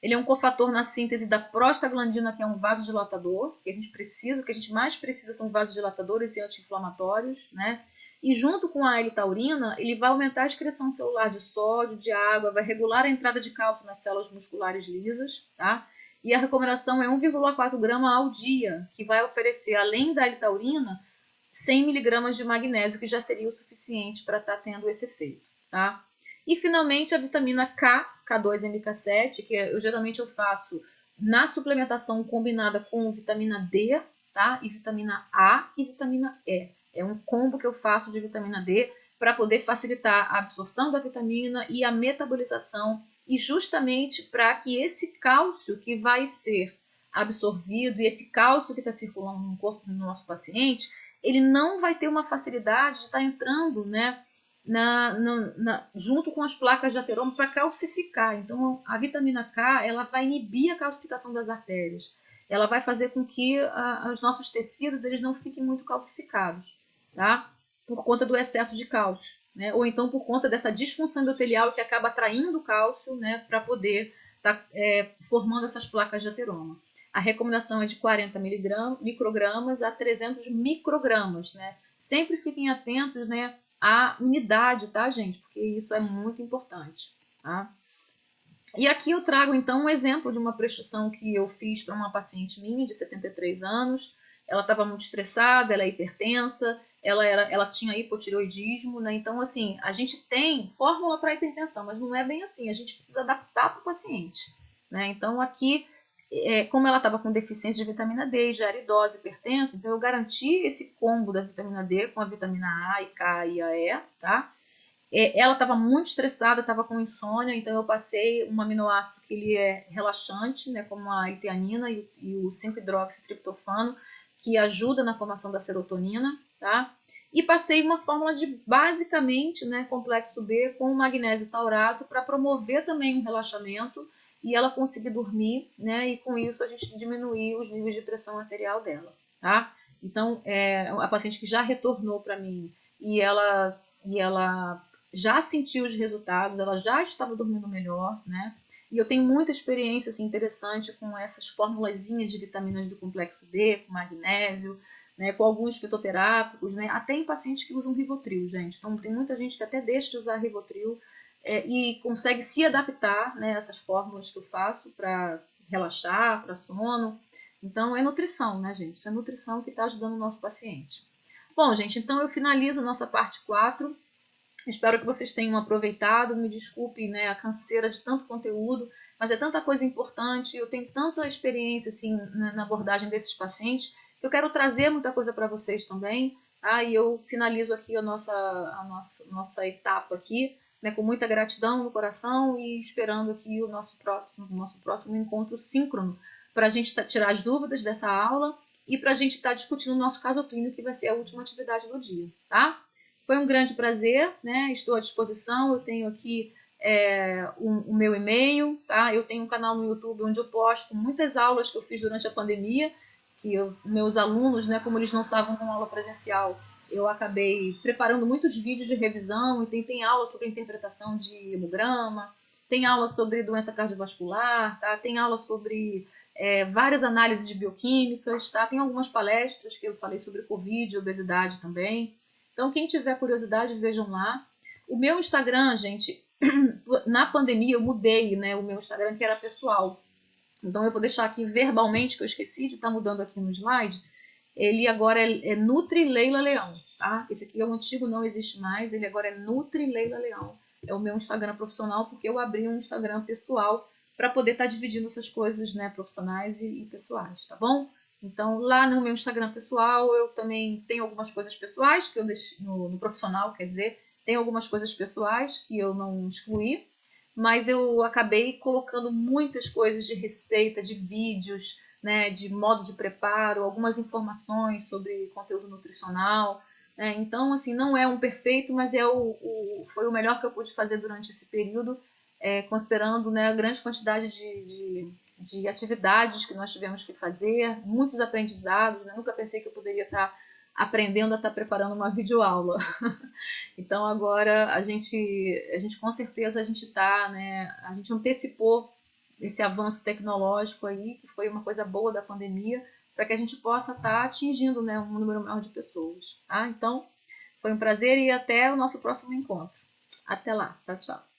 Ele é um cofator na síntese da prostaglandina, que é um vasodilatador, que a gente precisa, o que a gente mais precisa são vasodilatadores e anti-inflamatórios, né? E junto com a L-taurina, ele vai aumentar a excreção celular de sódio, de água, vai regular a entrada de cálcio nas células musculares lisas, tá? E a recomendação é 1,4 grama ao dia, que vai oferecer, além da L-taurina, 100 miligramas de magnésio, que já seria o suficiente para estar tendo esse efeito, tá? E finalmente a vitamina K, K2-MK7, que geralmente eu faço na suplementação combinada com vitamina D, tá? E vitamina A e vitamina E. É um combo que eu faço de vitamina D para poder facilitar a absorção da vitamina e a metabolização, e justamente para que esse cálcio que vai ser absorvido e esse cálcio que está circulando no corpo do nosso paciente, ele não vai ter uma facilidade de estar entrando, né, junto com as placas de ateroma para calcificar. Então, a vitamina K ela vai inibir a calcificação das artérias. Ela vai fazer com que os nossos tecidos eles não fiquem muito calcificados, tá? Por conta do excesso de cálcio, né? Ou então por conta dessa disfunção endotelial que acaba atraindo cálcio, né, para poder estar formando essas placas de ateroma. A recomendação é de 40 microgramas a 300 microgramas, né? Sempre fiquem atentos, né, à unidade, tá, gente? Porque isso é muito importante, tá? E aqui eu trago, então, um exemplo de uma prescrição que eu fiz para uma paciente minha de 73 anos. Ela estava muito estressada, ela é hipertensa, ela tinha hipotireoidismo, né? Então, assim, a gente tem fórmula para hipertensão, mas não é bem assim. A gente precisa adaptar para o paciente, né? Então, aqui, como ela estava com deficiência de vitamina D, já era idosa, hipertensa, então eu garanti esse combo da vitamina D com a vitamina A e K e a E, tá? Ela estava muito estressada, estava com insônia, então eu passei um aminoácido que ele é relaxante, né, como a itianina e o 5-hidroxitriptofano, que ajuda na formação da serotonina, tá? E passei uma fórmula de, basicamente, né, complexo B com magnésio taurato para promover também um relaxamento e ela conseguir dormir, né, e com isso a gente diminuir os níveis de pressão arterial dela, tá? Então, a paciente que já retornou para mim e ela já sentiu os resultados, ela já estava dormindo melhor, né? E eu tenho muita experiência assim, interessante com essas formulazinhas de vitaminas do complexo B, com magnésio, né, com alguns fitoterápicos, né, até em pacientes que usam Rivotril, gente. Então tem muita gente que até deixa de usar Rivotril e consegue se adaptar, né, a essas fórmulas que eu faço para relaxar, para sono. Então é nutrição, né, gente? É nutrição que está ajudando o nosso paciente. Bom, gente, então eu finalizo a nossa parte 4. Espero que vocês tenham aproveitado. Me desculpe, né, a canseira de tanto conteúdo, mas é tanta coisa importante. Eu tenho tanta experiência assim, na abordagem desses pacientes que eu quero trazer muita coisa para vocês também. Tá? E eu finalizo aqui a nossa etapa aqui, né, com muita gratidão no coração e esperando aqui o nosso próximo encontro síncrono para a gente tirar as dúvidas dessa aula e para a gente estar discutindo o nosso caso clínico, que vai ser a última atividade do dia, tá? Foi um grande prazer, né? Estou à disposição. Eu tenho aqui o meu e-mail, tá? Eu tenho um canal no YouTube onde eu posto muitas aulas que eu fiz durante a pandemia, que meus alunos, né, como eles não estavam com aula presencial, eu acabei preparando muitos vídeos de revisão e tem aula sobre interpretação de hemograma, tem aula sobre doença cardiovascular, tá? Tem aula sobre várias análises bioquímicas, tá? Tem algumas palestras que eu falei sobre Covid e obesidade também. Então, quem tiver curiosidade, vejam lá. O meu Instagram, gente, na pandemia eu mudei, né, o meu Instagram que era pessoal. Então, eu vou deixar aqui verbalmente, que eu esqueci de estar mudando aqui no slide. Ele agora é Nutri Leila Leão, tá? Esse aqui é o antigo, não existe mais. Ele agora é Nutri Leila Leão. É o meu Instagram profissional, porque eu abri um Instagram pessoal para poder estar dividindo essas coisas, né, profissionais e pessoais, tá bom? Então, lá no meu Instagram pessoal, eu também tenho algumas coisas pessoais que eu deixo no profissional, quer dizer, tem algumas coisas pessoais que eu não excluí, mas eu acabei colocando muitas coisas de receita, de vídeos, né, de modo de preparo, algumas informações sobre conteúdo nutricional, né? Então, assim, não é um perfeito, mas foi o melhor que eu pude fazer durante esse período, considerando, né, a grande quantidade de atividades que nós tivemos que fazer, muitos aprendizados, né? Nunca pensei que eu poderia estar aprendendo a estar preparando uma videoaula. Então agora a gente com certeza a gente está, né, a gente antecipou esse avanço tecnológico aí, que foi uma coisa boa da pandemia, para que a gente possa estar atingindo, né, um número maior de pessoas. Tá? Então, foi um prazer e até o nosso próximo encontro. Até lá. Tchau, tchau.